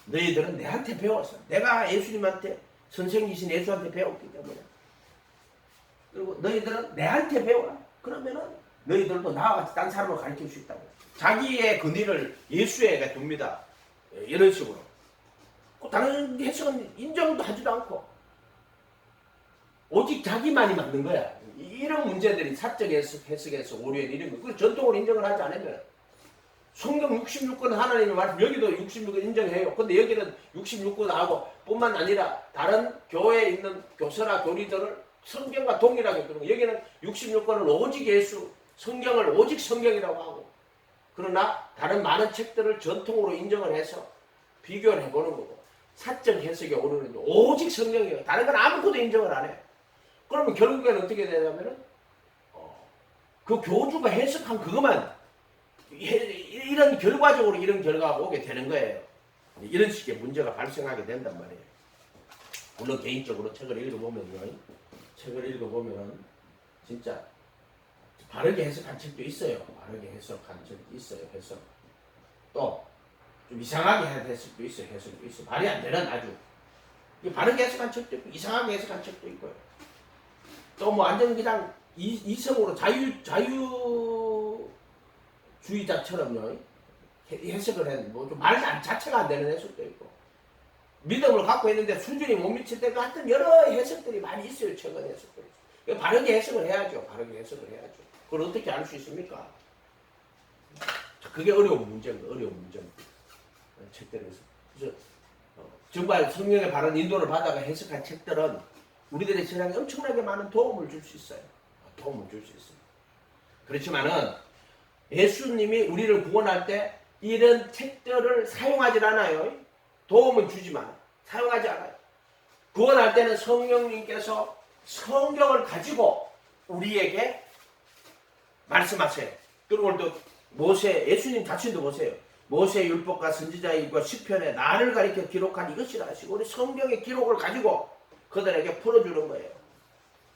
너희들은 내한테 배웠어. 내가 예수님한테 선생이신 예수한테 배웠기 때문에 그리고 너희들은 내한테 배워라. 그러면은 너희들도 나와 같이 딴 사람을 가르칠 수 있다고. 자기의 근위를 예수에게 둡니다. 이런 식으로. 다른 해석은 인정도 하지도 않고 오직 자기만이 맞는 거야. 이런 문제들이 사적 해석에서 오류에 이런 거. 그 전통을 인정을 하지 않으면 성경 66권 하나님의 말씀 여기도 66권 인정해요. 근데 여기는 66권하고 뿐만 아니라 다른 교회에 있는 교사나 교리들을 성경과 동일하게 그러고 여기는 66권을 오직 예수 성경을 오직 성경이라고 하고 그러나 다른 많은 책들을 전통으로 인정을 해서 비교를 해보는 거고 사적 해석에 오르는 오직 성경이에요. 다른 건 아무것도 인정을 안 해. 그러면 결국에는 어떻게 되냐면은 그 교주가 해석한 그것만 이런 결과적으로 이런 결과가 오게 되는 거예요. 이런 식의 문제가 발생하게 된단 말이에요. 물론 개인적으로 책을 읽어보면 진짜 바르게 해석한 책도 있어요. 바르게 해석한 책도 있어요. 해석. 또 좀 이상하게 해석도 있어요. 해석도 있어요. 말이 안 되는 아주 바르게 해석한 책도 있고 이상하게 해석한 책도 있고요. 또 뭐 완전 그냥 이성으로 자유주의자처럼요 해석을 했는데 뭐 좀 말 자체가 안 되는 해석도 있고 믿음을 갖고 있는데 수준이 못 미칠 때도 하여튼 여러 해석들이 많이 있어요. 최근 해석들이. 바르게 해석을 해야죠. 바르게 해석을 해야죠. 그걸 어떻게 알 수 있습니까? 그게 어려운 문제입니다. 어려운 문제입니다. 책들에서. 그래서 정말 성령의 바른 인도를 받아가 해석한 책들은 우리들의 신앙에 엄청나게 많은 도움을 줄 수 있어요. 도움을 줄 수 있습니다. 그렇지만은 예수님이 우리를 구원할 때 이런 책들을 사용하지 않아요. 도움은 주지만 사용하지 않아요. 구원할 때는 성령님께서 성경을 가지고 우리에게 말씀하세요. 그리고 또 모세, 예수님 자신도 보세요. 모세 율법과 선지자의 일과 시편에 나를 가리켜 기록한 이것이라 하시고 우리 성경의 기록을 가지고 그들에게 풀어주는 거예요.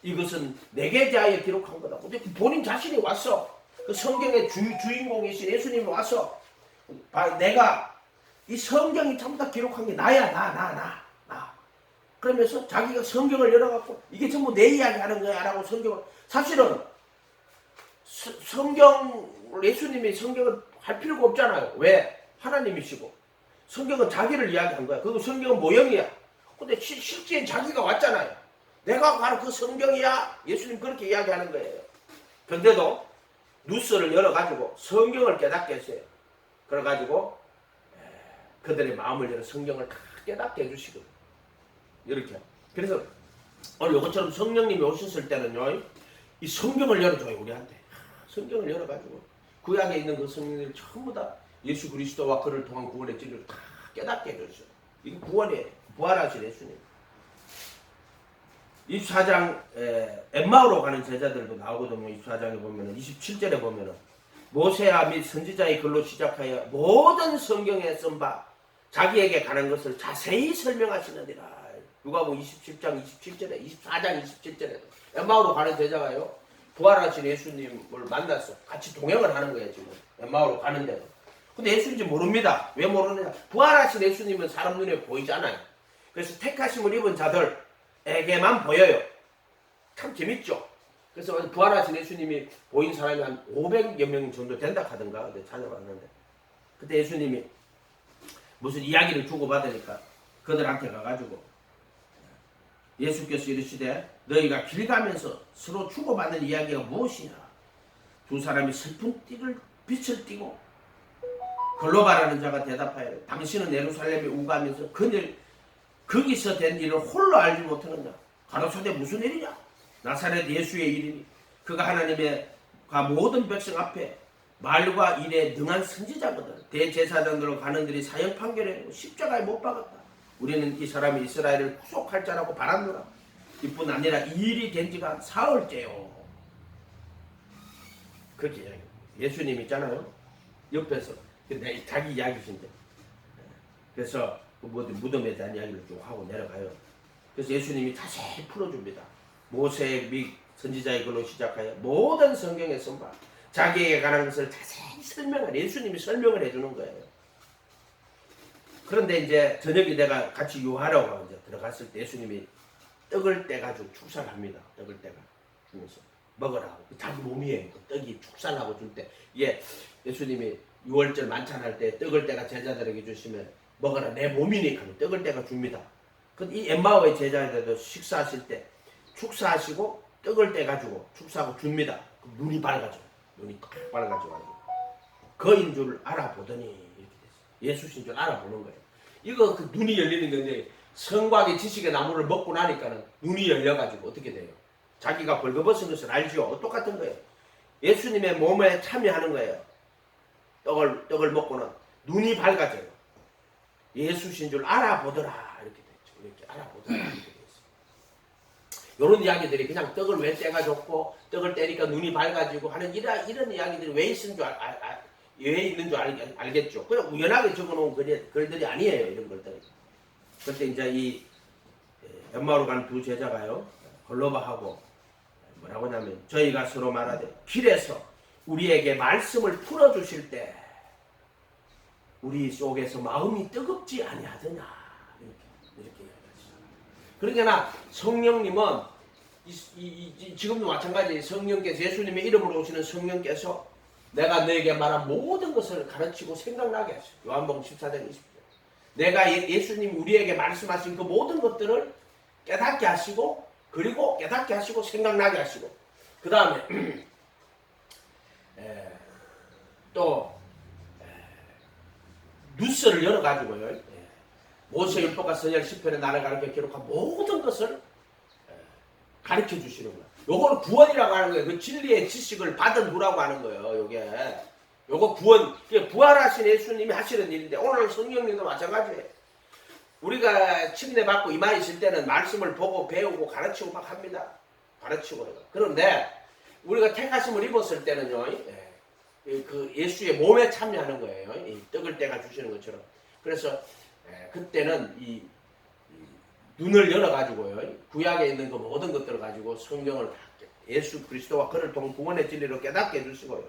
이것은 내게 대하여 기록한 거다. 근데 본인 자신이 와서 그 성경의 주인공이신 예수님이 와서 내가 이 성경이 전부 다 기록한 게 나야. 나. 그러면서 자기가 성경을 열어갖고 이게 전부 내 이야기 하는 거야 라고 성경을 사실은 예수님이 성경을 할 필요가 없잖아요. 왜? 하나님이시고 성경은 자기를 이야기한 거야. 그리고 성경은 모형이야. 근데 실제 자기가 왔잖아요. 내가 바로 그 성경이야. 예수님 그렇게 이야기하는 거예요. 근데도 뉴스를 열어가지고 성경을 깨닫게 했어요. 그래가지고 그들의 마음을 열어 성경을 다 깨닫게 해주시거든요. 이렇게. 그래서 오늘 이것처럼 성령님이 오셨을 때는요, 이 성경을 열어줘요, 우리한테. 성경을 열어가지고 구약에 있는 그 성령을 전부 다 예수 그리스도와 그를 통한 구원의 진리를 다 깨닫게 해줬어요. 이거 구원이에요. 부활하신 예수님. 24장 엠마오로 가는 제자들도 나오거든요. 24장에 보면은 27절에 보면은 모세와 및 선지자의 글로 시작하여 모든 성경에 쓴 바 자기에게 관한 것을 자세히 설명하시느니라. 누가복음 27장 27절에 24장 27절에 엠마오로 가는 제자가요. 부활하신 예수님을 만났어. 같이 동행을 하는 거예요. 지금 엠마오로 가는데도. 근데 예수인지 모릅니다. 왜 모르느냐. 부활하신 예수님은 사람 눈에 보이지 않아요. 그래서 택하심을 입은 자들에게만 보여요. 참 재밌죠. 그래서 부활하신 예수님이 보인 사람이 한 500여 명 정도 된다 하던가 찾아봤는데 그때 예수님이 무슨 이야기를 주고받으니까 그들한테 가가지고 예수께서 이르시되 너희가 길 가면서 서로 주고받는 이야기가 무엇이냐. 두 사람이 슬픈 빛을 띠고 글로바라는 자가 대답하여 당신은 예루살렘에 우가하면서 그들 거기서 된 일을 홀로 알지 못하느냐. 가로소되 무슨 일이냐. 나사렛 예수의 일이니 그가 하나님의 모든 백성 앞에 말과 일에 능한 선지자거든. 대제사장들로 가는 들이 사형 판결에 십자가에 못 박았다. 우리는 이 사람이 이스라엘을 구속할 자라고 바라노라. 이뿐 아니라 이 일이 된 지가 사흘째요. 그렇게 이야기해요. 예수님 있잖아요. 옆에서 자기 이야기신데 그래서 무덤에 대한 이야기를 쭉 하고 내려가요. 그래서 예수님이 자세히 풀어줍니다. 모세 및 선지자의 글로 시작하여 모든 성경에 쓴 바 자기에게 관한 것을 자세히 예수님이 설명을 해주는 거예요. 그런데 이제 저녁에 내가 같이 유하라고 이제 들어갔을 때 예수님이 떡을 떼가지고 축사를 합니다. 떡을 떼가 주면서 먹으라고. 자기 몸이에요. 그 떡이 축사하고 줄 때 이게 예수님이 6월절 만찬할 때 떡을 떼가 제자들에게 주시면 먹어라 내 몸이니까 떡을 떼가 줍니다. 이 엠마오의 제자들도 식사하실 때 축사하시고 떡을 떼가지고 축사하고 줍니다. 눈이 밝아져. 눈이 딱 밝아져가지고 그인 줄 알아보더니 이렇게 됐어요. 예수신 줄 알아보는 거예요. 이거 그 눈이 열리는 건데 성곽의 지식의 나무를 먹고 나니까는 눈이 열려가지고 어떻게 돼요? 자기가 벌거벗은 것을 알죠. 똑같은 거예요. 예수님의 몸에 참여하는 거예요. 떡을 먹고는 눈이 밝아져요. 예수신 줄 알아보더라 이렇게 됐죠. 이렇게 알아보더라 이렇게 됐어요. 이런 이야기들이 그냥 떡을 왜 떼가 줬고 떡을 떼니까 눈이 밝아지고 하는 이런 이야기들이 왜 있는 줄 왜 있는 줄 알겠죠. 그냥 우연하게 적어놓은 글들이 아니에요. 이런 것들이. 그때 이제 이 엠마오로 간 두 제자가요. 글로바하고 뭐라고 하냐면 저희가 서로 말하되 길에서 우리에게 말씀을 풀어주실 때 우리 속에서 마음이 뜨겁지 아니하더냐 이렇게 이야기하시잖아요. 그러니까 성령님은 지금도 마찬가지 성령께서 예수님의 이름으로 오시는 성령께서 내가 너에게 말한 모든 것을 가르치고 생각나게 하시고 요한복음 14장 20절 내가 예수님이 우리에게 말씀하신 그 모든 것들을 깨닫게 하시고 그리고 깨닫게 하시고 생각나게 하시고 그 다음에 또 뉴스를 열어가지고요. 모세율법과 선열 시편에 나를 가르쳐 기록한 모든 것을 가르쳐 주시는 거예요. 요걸 구원이라고 하는 거예요. 그 진리의 지식을 받은 후라고 하는 거예요. 요거 구원, 부활하신 예수님이 하시는 일인데 오늘 성령님도 마찬가지예요. 우리가 침례받고 임하에 있을 때는 말씀을 보고 배우고 가르치고 막 합니다. 가르치고 그래요. 그런데 우리가 택하심을 입었을 때는요, 그 예수의 몸에 참여하는 거예요. 이 떡을 떼가 주시는 것처럼. 그래서 그때는 이 눈을 열어가지고요, 구약에 있는 그 모든 것들을 가지고 성경을 예수 그리스도와 그를 통한 구원의 진리로 깨닫게 해주시고요.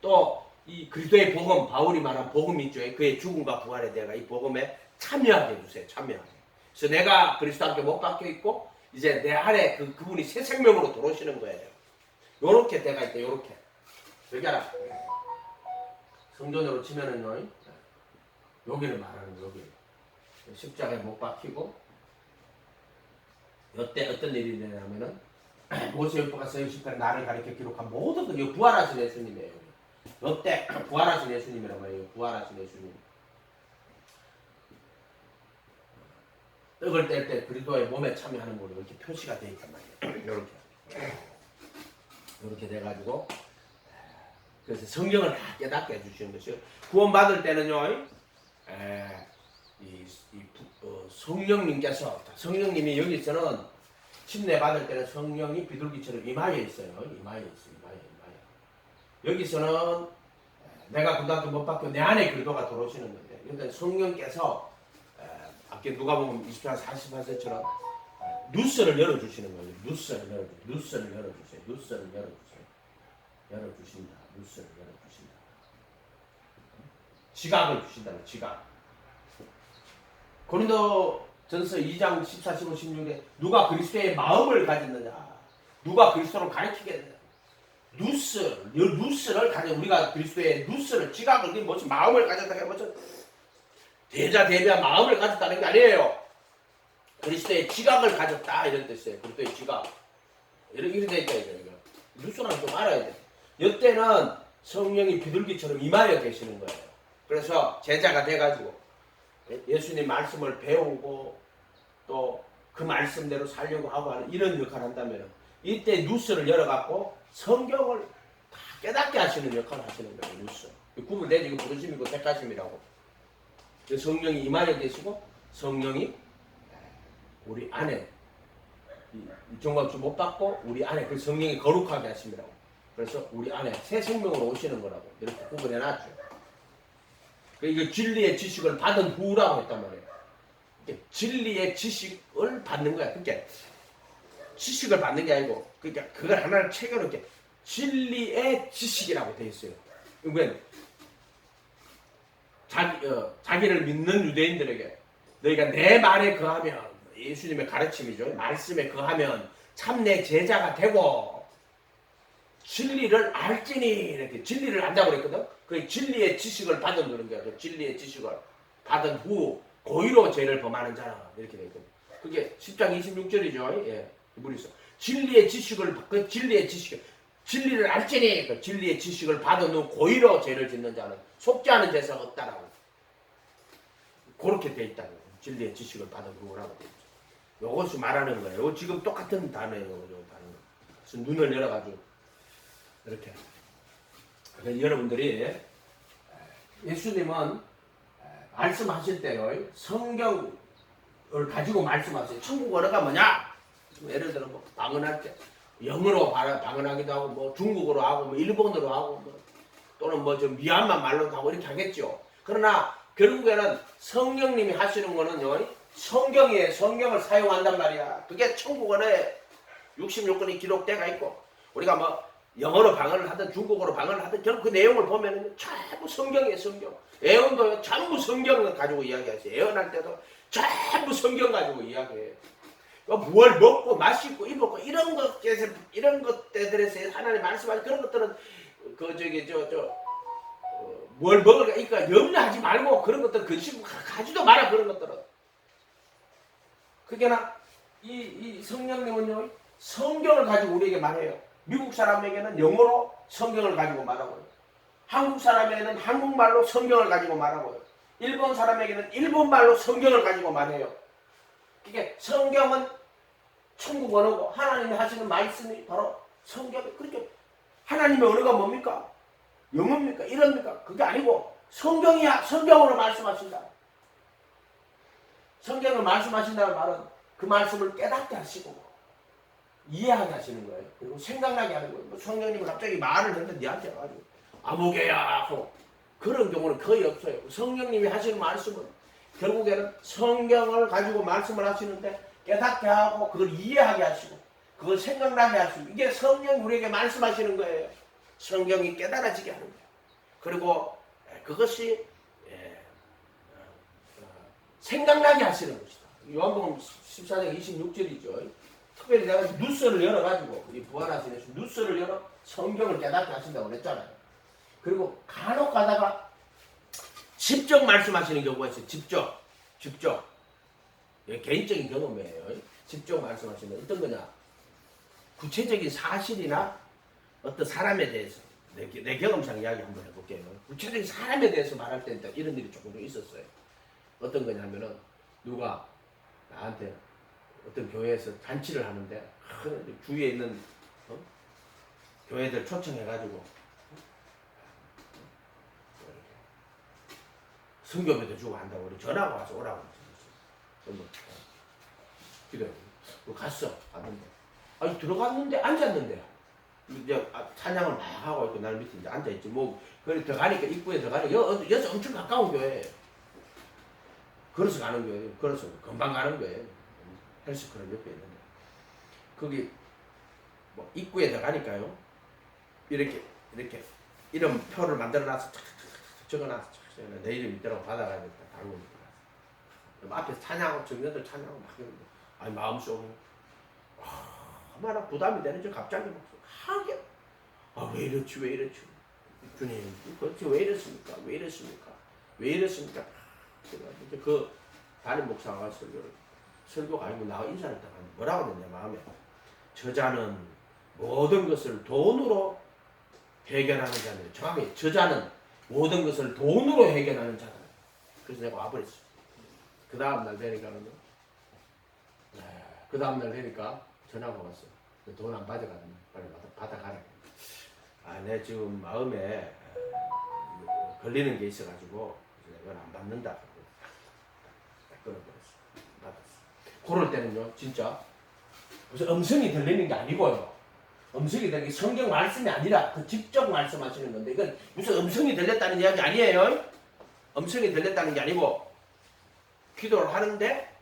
또 이 그리스도의 복음, 바울이 말한 복음이 있죠. 그의 죽음과 부활에 대해 이 복음에 참여하게 해주세요. 참여하게. 그래서 내가 그리스도 함께 못 박혀 있고 이제 내 안에 그분이 새 생명으로 들어오시는 거예요. 요렇게 때가 있대. 요렇게. 여기 알아. 성전으로 치면은요, 여기를 말하는 거, 여기. 십자가에 못 박히고 이때 어떤 일이 되냐면은 모세율법과 서유시편에 나를 가리켜 기록한 모든 것, 이거 부활하신 예수님이에요. 이때 부활하신 예수님이란 말이에요. 부활하신 예수님. 떡을 뗄 때 그리스도의 몸에 참여하는 걸로 이렇게 표시가 되어 있단 말이에요. 이렇게 돼가지고 그래서 성경을 다 깨닫게 해주시는 것이요. 구원받을 때는요, 성령님이 여기서는 침례 받을 때는 성령이 비둘기처럼 임하에 있어요. 임하에 있어요. 여기서는 내가 고등학교 못 받고 내 안에 그리스도가 들어오시는 건데, 그런데 성령께서 아까 누가복음 24, 48세처럼 뉴스를 열어주시는 거예요. 뉴스를 열어주세요. 열어주신다. 뉴스를 열어주신다. 지각을 주신다는 지각. 고린도전서 2장 14, 15, 16에 누가 그리스도의 마음을 가졌느냐, 누가 그리스도를 가르치겠느냐. 뉴스를 가져. 우리가 그리스도의 뉴스를, 지각을, 무슨 마음을 가졌다가 무슨 대자대비한 마음을 가졌다는 게 아니에요. 그리스도의 지각을 가졌다 이런 뜻이에요. 그리스도의 지각. 이렇게 돼 있다 이거. 뉴스랑 좀 알아야 돼. 이때는 성령이 비둘기처럼 임하여 계시는 거예요. 그래서 제자가 돼가지고 예수님 말씀을 배우고 또 그 말씀대로 살려고 하고 하는 이런 역할을 한다면 이때 뉴스를 열어갖고 성경을 다 깨닫게 하시는 역할을 하시는 거예요. 뉴스. 구분되지. 이거 부르심이고 택하심이라고. 성령이 임하여 계시고 성령이 우리 안에 종합주 못 받고 우리 안에 그 성령이 거룩하게 하심이라고. 그래서 우리 안에 새 생명으로 오시는 거라고 이렇게 구분해놨죠. 이거 진리의 지식을 받은 후라고 했단 말이에요. 진리의 지식을 받는 거야. 그러니까 지식을 받는 게 아니고 그러니까 그걸 하나를 채겨놓게 진리의 지식이라고 돼 있어요. 그러니까 자기를 믿는 유대인들에게 너희가 내 말에 거하면, 예수님의 가르침이죠. 말씀에 거하면 참 내 제자가 되고 진리를 알지니, 이렇게 진리를 안다고 그랬거든. 그 진리의 지식을 받은 그런 거야. 그 진리의 지식을 받은 후 고의로 죄를 범하는 자는 이렇게 돼 있거든. 그게 10장 26절이죠. 예, 무리서 진리의 지식을, 그 진리의 지식, 진리를 알지니, 그 진리의 지식을 받은 후 고의로 죄를 짓는 자는 속지 않은 죄가 없다라고. 그렇게 돼 있다고. 진리의 지식을 받은 후라고 돼 있죠. 요것이 말하는 거예요. 요거 지금 똑같은 단어예요. 그래서 눈을 열어가지고 이렇게. 그래서 여러분들이 예수님은 말씀하실 때요, 성경을 가지고 말씀하세요. 천국 언어가 뭐냐? 예를 들어 뭐 방언할 때 영어로 방언하기도 하고, 뭐 중국어로 하고, 뭐 일본어로 하고, 뭐 또는 뭐 좀 미얀마 말로도 하고 이렇게 하겠죠. 그러나 결국에는 성령님이 하시는 거는요, 성경이에요. 성경을 사용한단 말이야. 그게 천국 언어에 66권이 기록되어 있고, 우리가 뭐 영어로 방언을 하든 중국어로 방언을 하든 결국 그 내용을 보면은 전부 성경이에요. 성경. 애언도요, 전부 성경을 가지고 이야기하세요. 애언할 때도 전부 성경 가지고 이야기해요. 뭘 먹고 마시고 입었고 이런 것들에서 하나님 말씀하신 그런 것들은 뭘 먹을까 그러니까 염려하지 말고 그런 것들 근심 가지도 마라 그런 것들은. 그게나 이 성령님은요 성경을 가지고 우리에게 말해요. 미국 사람에게는 영어로 성경을 가지고 말하고요. 한국 사람에게는 한국말로 성경을 가지고 말하고요. 일본 사람에게는 일본말로 성경을 가지고 말해요. 이게 성경은 천국 언어고 하나님이 하시는 말씀이 바로 성경. 그렇게 하나님의 언어가 뭡니까? 영어입니까? 이럽니까? 그게 아니고 성경이야. 성경으로 말씀하신다. 성경을 말씀하신다는 말은 그 말씀을 깨닫게 하시고 이해하게 하시는 거예요. 그리고 생각나게 하는 거예요. 성령님이 갑자기 말을 했는데 니한테 와가지고 아무개야 하고 그런 경우는 거의 없어요. 성령님이 하시는 말씀은 결국에는 성경을 가지고 말씀을 하시는데 깨닫게 하고 그걸 이해하게 하시고 그걸 생각나게 하시고 이게 성령이 우리에게 말씀하시는 거예요. 성경이 깨달아지게 하는 거예요. 그리고 그것이 생각나게 하시는 것이다. 요한복음 14장 26절이죠. 특별히 내가 누스를 열어가지고 우리 부활하신 예수 누스를 열어 성경을 깨닫게 하신다고 그랬잖아요. 그리고 간혹 가다가 직접 말씀하시는 경우가 있어요. 직접. 개인적인 경험이에요. 직접 말씀하시는 어떤 거냐? 구체적인 사실이나 어떤 사람에 대해서 내 경험상 이야기 한번 해볼게요. 구체적인 사람에 대해서 말할 때 이런 일이 조금 있었어요. 어떤 거냐면은 누가 나한테 어떤 교회에서 잔치를 하는데 주위에 있는 교회들 초청해가지고 성교비도 주고 한다고 우리 전화가 와서 오라고 기도해. 갔어. 갔는데 아니 들어갔는데 앉았는데 이제 찬양을 막 하고 있고 날 밑에 이제 앉아있지. 뭐 그래 들어가니까 입구에 들어가니까 여기서 엄청 가까운 교회예요. 걸어서 가는 거예요. 걸어서 금방 가는 거예요. 헬스클럽 옆에 있는데 거기 뭐 입구에 들어가니까요. 이렇게 이름 표를 만들어놔서 적어놔서 내 이름 있더라고 받아가야겠다. 달고 앞에서 찬양하고 청년들 찬양하고 막 그러는데 아니 마음속으로 얼마나 부담이 되는지 갑자기 막 하게 왜 이렇지 주님 도대체 왜 이랬습니까 그래가지고 그 담임 목사가 설교가 아니고 나가 인사를 딱 하는데 뭐라고 했냐 마음에 저자는 모든 것을 돈으로 해결하는 자는 정확히 저자는 모든 것을 돈으로 해결하는 자다. 그래서 내가 와버렸어. 그 다음날 되니까 전화가 왔어. 돈 안 받아가면 빨리 받아가라. 내 지금 마음에 걸리는 게 있어가지고 이건 안 받는다. 끊어버렸어. 받았어. 그럴 때는요, 진짜 무슨 음성이 들리는 게 아니고요. 음성이 들리는 게 성경 말씀이 아니라 그 직접 말씀하시는 건데 이건 무슨 음성이 들렸다는 이야기 아니에요. 음성이 들렸다는 게 아니고 기도를 하는데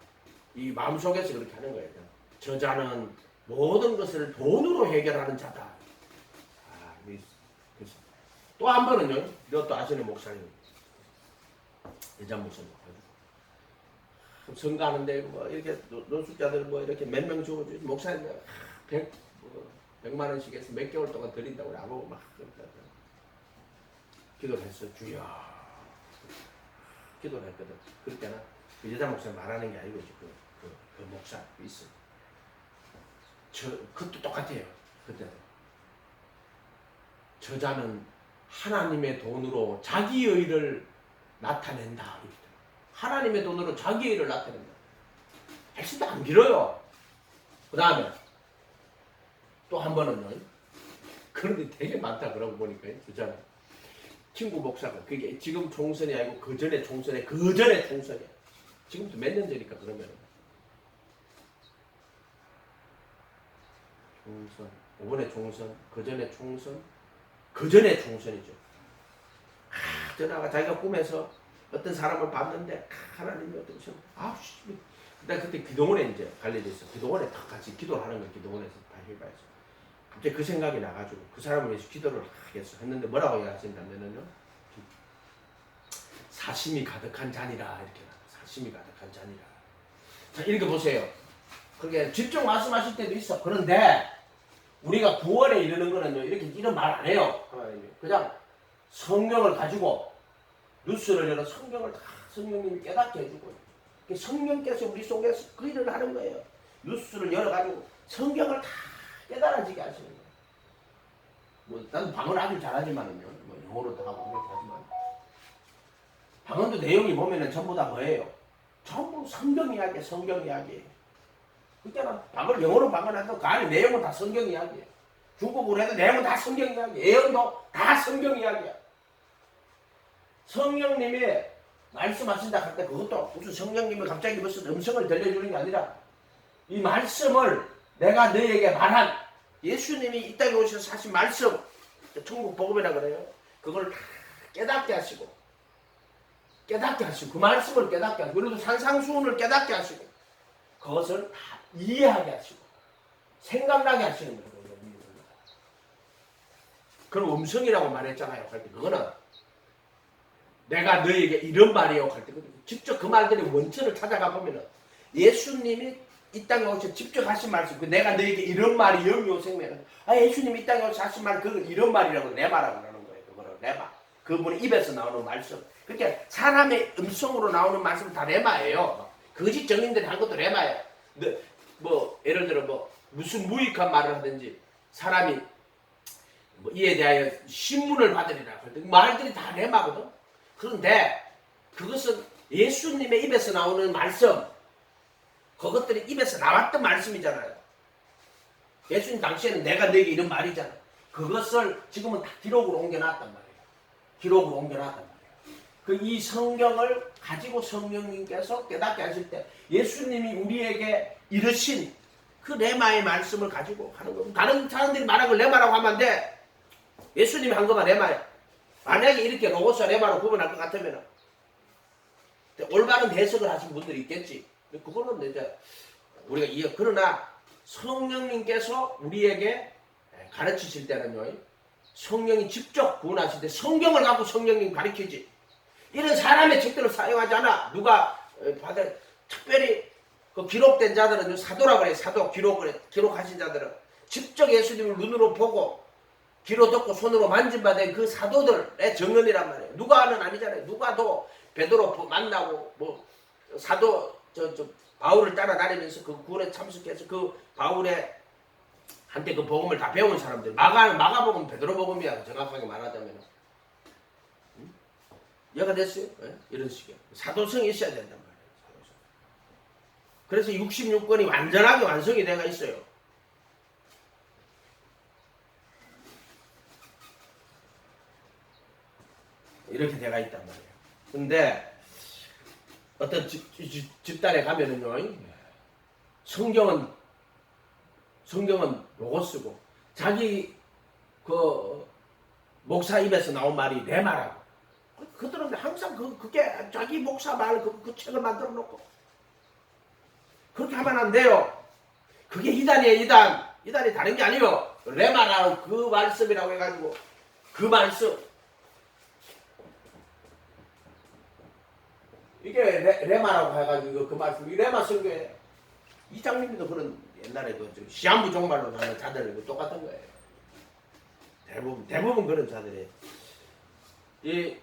이 마음속에서 그렇게 하는 거예요. 저자는 모든 것을 돈으로 해결하는 자다. 또 한 번은요. 이것도 아시는 목사님. 여자 목사님. 선거하는데 뭐 이렇게 노숙자들 뭐 이렇게 몇 명 주고 목사님 100만 원씩 해서 몇 개월 동안 드린다고 나보고 막 기도를 했어. 주여. 기도를 했거든. 그럴 때는 그 여자 목사님 말하는 게 아니고 그 목사 있어. 그것도 똑같아요. 그때는 저자는 하나님의 돈으로 자기 의를 나타낸다. 하나님의 돈으로 자기 의를 나타낸다. 핵심도 안 길어요. 그 다음에 또 한 번은요. 그런데 되게 많다 그러고 보니까 저자는 친구 목사가 그게 지금 총선이 아니고 그 전에 총선이야. 지금부터 몇 년 전이니까 그러면 총선, 이번에 총선, 그 전에 총선이죠. 전화가 자기가 꿈에서 어떤 사람을 봤는데 하나님이 어떤 시 나 그때 기도원에 이제 관련돼 있어. 기도원에 다 같이 기도를 하는 거야. 기도원에서 다 해봐야지. 갑자기 그 생각이 나가지고 그 사람을 위해서 기도를 하겠어. 했는데 뭐라고 얘기하신다면요. 사심이 가득한 잔이라 이렇게 사심이 가득한 잔이라. 자 읽어보세요. 그게 직접 말씀하실 때도 있어. 그런데 우리가 구원에 이르는 거는요. 이런 말 안 해요. 그냥 성경을 가지고 뉴스를 열어 성경을 다 성령님이 깨닫게 해주고 성령께서 우리 속에서 그 일을 하는 거예요. 뉴스를 열어가지고 성경을 다 깨달아지게 하시는 거예요. 뭐 나는 방언 아주 잘하지만은요, 뭐 영어로도 하고 그렇게 하지만 방언도 내용이 보면은 전부 다 뭐예요? 전부 성경 이야기예요. 성경 이야기예요. 그러니까 방언 영어로 방언한다고 그 안에 내용은 다 성경 이야기예요. 중국어로 해도 내용은 다 성경 이야기예요. 예언도 다 성경 이야기야. 성령님이 말씀하신다 할 때 그것도 무슨 성령님이 갑자기 무슨 음성을 들려주는 게 아니라 이 말씀을 내가 너에게 말한 예수님이 이 땅에 오셔서 하신 말씀, 천국 복음이라 그래요. 그걸 다 깨닫게 하시고 그 말씀을 깨닫게 하시고 그리고 산상수훈을 깨닫게 하시고 그것을 다 이해하게 하시고 생각나게 하시는 거예요. 그럼 음성이라고 말했잖아요. 할 때 그거는 내가 너에게 이런 말이요 할 때 직접 그 말들의 원천을 찾아가 보면은 예수님이 이 땅에 오셔서 직접 하신 말씀, 내가 너에게 이런 말이 영요 생명은 예수님이 이 땅에 오셔서 하신 말 그건 이런 말이라고 레마라고 하는 거예요. 그거를 레마. 그분의 입에서 나오는 말씀. 그러니까 사람의 음성으로 나오는 말씀은 다 레마예요. 거짓 정인들이 한 것도 레마예요. 뭐 예를 들어 뭐 무슨 무익한 말을 하든지 사람이 뭐 이에 대하여 신문을 받으리라 할 때 말들이 다 레마거든. 그런데 그것은 예수님의 입에서 나오는 말씀, 그것들이 입에서 나왔던 말씀이잖아요. 예수님 당시에는 내가 너에게 이런 말이잖아. 그것을 지금은 다 기록으로 옮겨놨단 말이에요. 기록으로 옮겨놨단 말이에요. 이 성경을 가지고 성령님께서 깨닫게 하실 때 예수님이 우리에게 이르신 그 레마의 말씀을 가지고 하는 겁니다. 다른 사람들이 말한 걸 레마라고 하면 안 돼. 예수님이 한 것만 레마야. 만약에 이렇게 로고스와 레마로 구분할 것 같으면 올바른 해석을 하신 분들이 있겠지. 그거는 이제 우리가 이해. 그러나 성령님께서 우리에게 가르치실 때는요, 성령이 직접 구원하실 때 성경을 갖고 성령님 가르치지. 이런 사람의 책들을 사용하지 않아. 누가 받을 특별히 그 기록된 자들은 사도라고 그래. 사도 기록하신 자들은 직접 예수님을 눈으로 보고 귀로 듣고 손으로 만진받은 그 사도들의 증언이란 말이에요. 누가는 아니잖아요. 누가도 베드로 만나고 뭐 사도 바울을 따라다니면서 그 구원에 참석해서 그 바울의 한때 그 복음을 다 배운 사람들. 마가복음 베드로 복음이야. 정확하게 말하자면. 이해가 됐어요? 네? 이런 식이에요. 사도성이 있어야 된단 말이에요. 사도성. 그래서 66권이 완전하게 완성이 돼가 있어요. 이렇게 돼가 있단 말이에요. 근데 어떤 집단에 가면은요, 성경은 로고스고 자기 그 목사 입에서 나온 말이 내 말하고 그들은 항상 그게 자기 목사 말 그 책을 만들어 놓고 그렇게 하면 안 돼요. 그게 이단이에요. 이단이 다른 게 아니에요. 레마라고 그 말씀이라고 해가지고 그 말씀 이게 레마라고 해가지고 그 말씀 이 레마 성경에 이장님도 그런 옛날에 그 시한부 종말로 가는 자들은 똑같은 거예요. 대부분 그런 자들이 이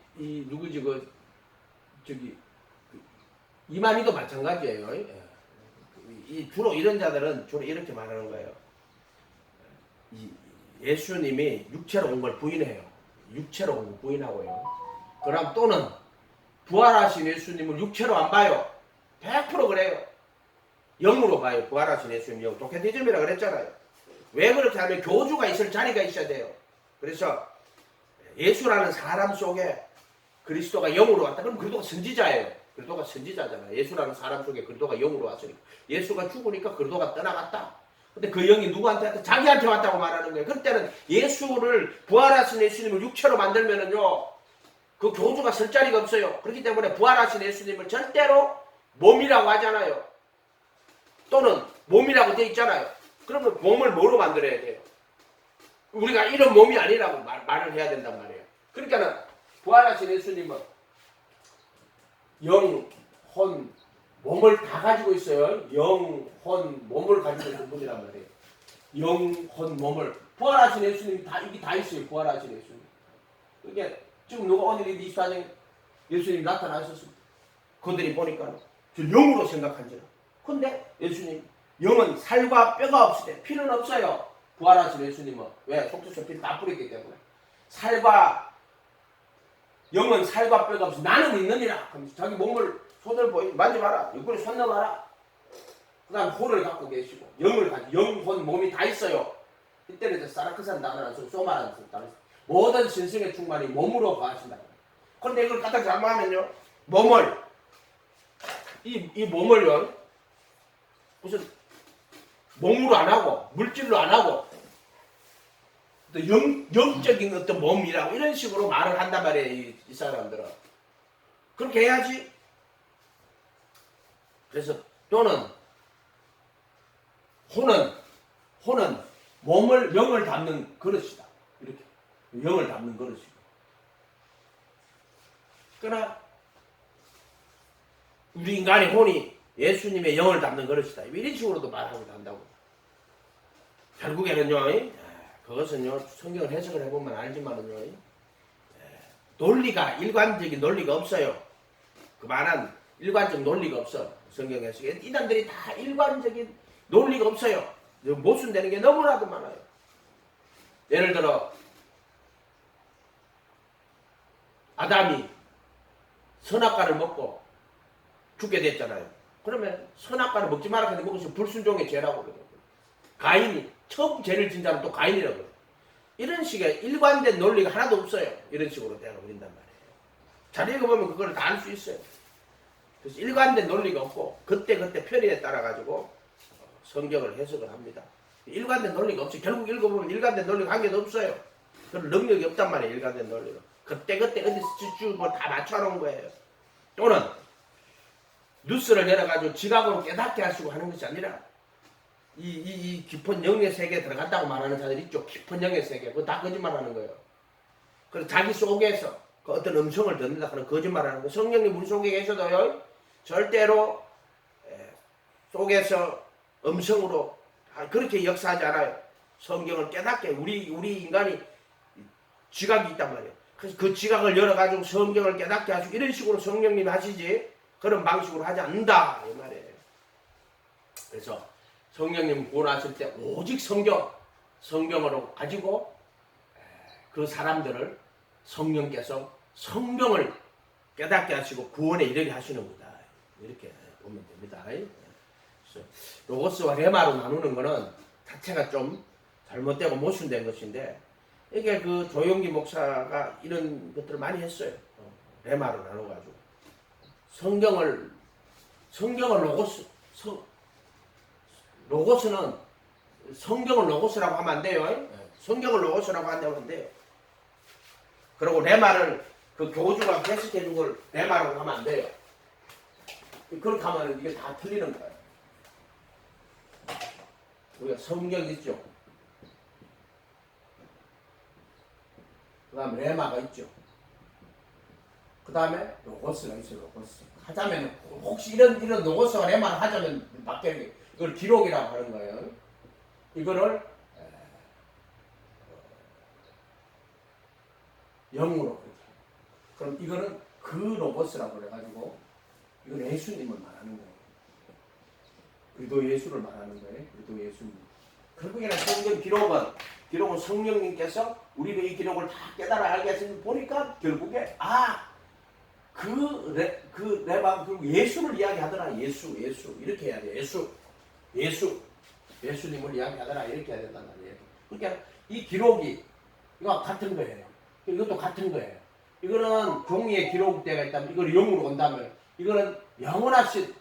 누구지 이만희도 마찬가지예요. 주로 이런 자들은 주로 이렇게 말하는 거예요. 예수님이 육체로 온 걸 부인해요. 육체로 온 걸 부인하고요. 그럼 또는 부활하신 예수님을 육체로 안 봐요. 100% 그래요. 영으로 봐요. 부활하신 예수님 영. 도케티즘이라 그랬잖아요. 왜 그렇게 하면 교주가 있을 자리가 있어야 돼요. 그래서 예수라는 사람 속에 그리스도가 영으로 왔다. 그럼 그리스도가 선지자예요. 그리스도가 선지자잖아요. 예수라는 사람 속에 그리스도가 영으로 왔으니까. 예수가 죽으니까 그리스도가 떠나갔다. 근데 그 영이 누구한테 왔다? 자기한테 왔다고 말하는 거예요. 그럴 때는 예수를 부활하신 예수님을 육체로 만들면은요. 그 교주가 설 자리가 없어요. 그렇기 때문에 부활하신 예수님을 절대로 몸이라고 하잖아요. 또는 몸이라고 되어 있잖아요. 그러면 몸을 뭐로 만들어야 돼요? 우리가 이런 몸이 아니라고 말을 해야 된단 말이에요. 그러니까는 부활하신 예수님은 영, 혼, 몸을 다 가지고 있어요. 영, 혼, 몸을 가지고 있는 분이란 말이에요. 영, 혼, 몸을. 부활하신 예수님이 이게 다 있어요. 부활하신 예수님. 그게 지금 누가 오늘 24장 예수님이 나타나셨습니다. 그들이 보니까 저 영으로 생각한지라. 근데 예수님 영은 살과 뼈가 없을 때 피는 없어요. 부활하신 예수님은 왜? 속죄소 피를 다 뿌렸기 때문에. 살과 영은 살과 뼈가 없어. 나는 있느니라. 그럼 자기 몸을 손을 만져봐라. 옆구리 손 넣어봐라. 그 다음 혼을 갖고 계시고 영을 가지고 영, 혼, 몸이 다 있어요. 이때는 사라크산 단어는 소마라는 단어. 모든 신성의 충만이 몸으로 거하신다. 그런데 이걸 갖다 잘못하면요. 몸을 이 몸을요. 무슨 몸으로 안 하고 물질로 안 하고 또 영적인 어떤 몸이라고 이런 식으로 말을 한단 말이에요. 이 사람들은. 그렇게 해야지. 그래서 또는 혼은 몸을 영을 담는 그릇이다. 이렇게 영을 담는 그릇이고. 그러나 우리 인간의 혼이 예수님의 영을 담는 그릇이다. 이런 식으로도 말하기도 한다고. 결국에는요, 그것은요, 성경을 해석을 해보면 알지만은요, 논리가, 일관적인 논리가 없어요. 그만한 일관적 논리가 없어. 성경 해석에. 이 사람들이 다 일관적인 논리가 없어요. 모순되는 게 너무나도 많아요. 예를 들어, 아담이 선악과를 먹고 죽게 됐잖아요. 그러면 선악과를 먹지 말라 했는데 그것이 불순종의 죄라고 그러거든요. 가인이 처음 죄를 진 자는 또 가인이라고 그래요. 이런 식의 일관된 논리가 하나도 없어요. 이런 식으로 되어 버린단 말이에요. 잘 읽어보면 그걸 다 알 수 있어요. 그래서 일관된 논리가 없고 그때그때 편의에 따라 가지고 성경을 해석을 합니다. 일관된 논리가 없어요. 결국 읽어보면 일관된 논리가 한 개도 없어요. 그런 능력이 없단 말이에요. 일관된 논리로. 그때그때 어디서 쭉 뭐 다 맞춰놓은 거예요. 또는 뉴스를 내려가지고 지각으로 깨닫게 하시고 하는 것이 아니라 이 깊은 영의 세계에 들어갔다고 말하는 자들 있죠. 깊은 영의 세계. 그거 다 거짓말하는 거예요. 그래서 자기 속에서 그 어떤 음성을 듣는다 하는 거짓말하는 거예요. 성령님 우리 속에 계셔도요. 절대로 속에서 음성으로 그렇게 역사하지 않아요. 성경을 깨닫게 우리 인간이 지각이 있단 말이에요. 그래서 그 지각을 열어가지고 성경을 깨닫게 하시고 이런 식으로 성령님이 하시지 그런 방식으로 하지 않는다 이 말이에요. 그래서 성령님 구원하실 때 오직 성경으로 가지고 그 사람들을 성령께서 성경을 깨닫게 하시고 구원에 이르게 하시는 거다. 이렇게 보면 됩니다. 그래서 로고스와 레마로 나누는 거는 자체가 좀 잘못되고 모순된 것인데 이게 그 조용기 목사가 이런 것들을 많이 했어요. 레마로 나눠가지고 성경을 로고스는 성경을 로고스라고 하면 안 돼요. 성경을 로고스라고 한다면 안 돼요. 그리고 레마를 그 교주가 해석해 준 걸 레마라고 하면 안 돼요. 그렇게 하면 이게 다 틀리는 거예요. 우리가 성경 있죠. 그 다음에 레마가 있죠. 그 다음에 로고스가 있어요. 로고스. 하자면 혹시 이런 로고스와 레마를 하자면 바뀌는 게 이걸 기록이라고 하는 거예요. 이거를 영으로 그럼 이거는 그 로고스라고 그래가지고 이건 예수님을 말하는 거예요. 그리도 예수를 말하는 거예요. 그리도 예수님. 결국에는 성경 기록은 성령님께서 우리가 이 기록을 다 깨달아 알게 하시는 보니까 결국에 그 레바 예수를 이야기하더라. 예수 이렇게 해야 돼. 예수님을 이야기하더라. 이렇게 해야 된단 말이에요. 그러니까 이 기록이 이거 같은 거예요. 이것도 같은 거예요. 이거는 종이에 기록되어 있다면 이걸 영으로 온다면 이거는 영원하신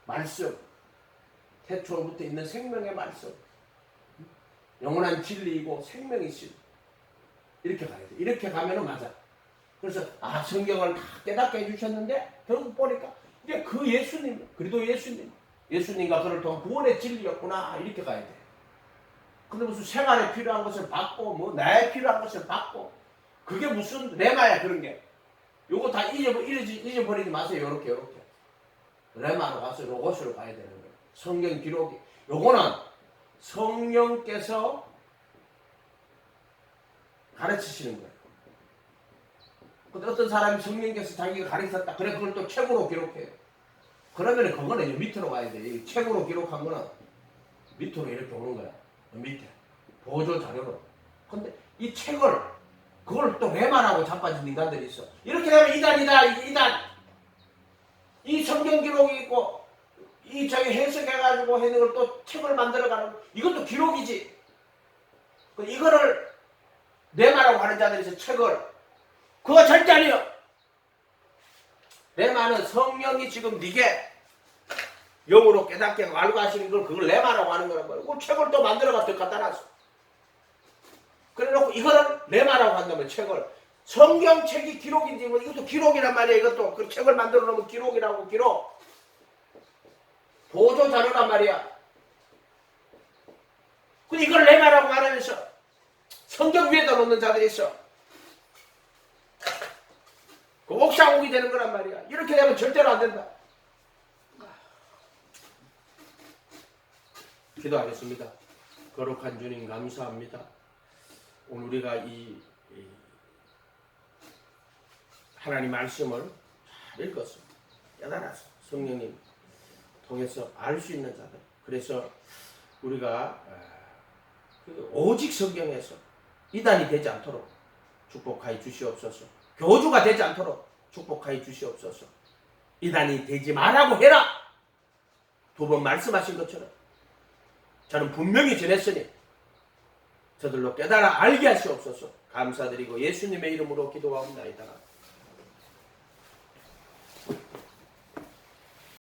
말씀 태초부터 있는 생명의 말씀 영원한 진리이고 생명이신 이렇게 가야 돼. 이렇게 가면은 맞아. 그래서 성경을 다 깨닫게 해주셨는데 결국 보니까 이게 그 예수님 그래도 예수님과 그를 통한 구원의 진리였구나 이렇게 가야 돼. 근데 무슨 생활에 필요한 것을 받고 뭐 나에 필요한 것을 받고 그게 무슨 레마야 그런 게. 요거 다 잊어버리지 마세요. 요렇게 레마로 가서 로고스로 가야 되는 거예요. 성경 기록이 요거는 성령께서 가르치시는 거예요. 근데 어떤 사람이 성령께서 자기가 가르쳤다. 그래 그걸 또 책으로 기록해요. 그러면 그거는 이제 밑으로 가야 돼. 이 책으로 기록한 거는 밑으로 이렇게 오는 거야. 밑에 보조 자료로. 근데 이 책을 그걸 또 레마라고 자빠진 인간들이 있어. 이렇게 되면 이단. 이 성경 기록이 있고 이 저기 해석해가지고 해는 걸 또 책을 만들어가는 거. 이것도 기록이지. 이거를 레마라고 하는 자들이 있어. 책을. 그거 절대 아니에요. 레마는 성령이 지금 네게 영으로 깨닫게 알고 하시는 걸 그걸 레마라고 하는 거란 말이에요. 그 책을 또 만들어가 갖다 놨어. 그래놓고 이거는 레마라고 한다면 책을 성경책이 기록인지 뭐 이것도 기록이란 말이에요. 이것도 그 책을 만들어 놓으면 기록이라고 기록. 보조 자료란 말이야. 근데 이걸 레마라고 말하면서 성경 위에다 놓는 자들이 있어. 그 옥상옥이 되는 거란 말이야. 이렇게 되면 절대로 안 된다. 기도하겠습니다. 거룩한 주님 감사합니다. 오늘 우리가 이 하나님 말씀을 잘 읽었어. 깨달았어. 성령님 통해서 알 수 있는 자들. 그래서 우리가 오직 성경에서 이단이 되지 않도록 축복하여 주시옵소서. 교주가 되지 않도록 축복하여 주시옵소서. 이단이 되지 말라고 해라. 두 번 말씀하신 것처럼 저는 분명히 전했으니 저들로 깨달아 알게 하시옵소서. 감사드리고 예수님의 이름으로 기도하옵나이다.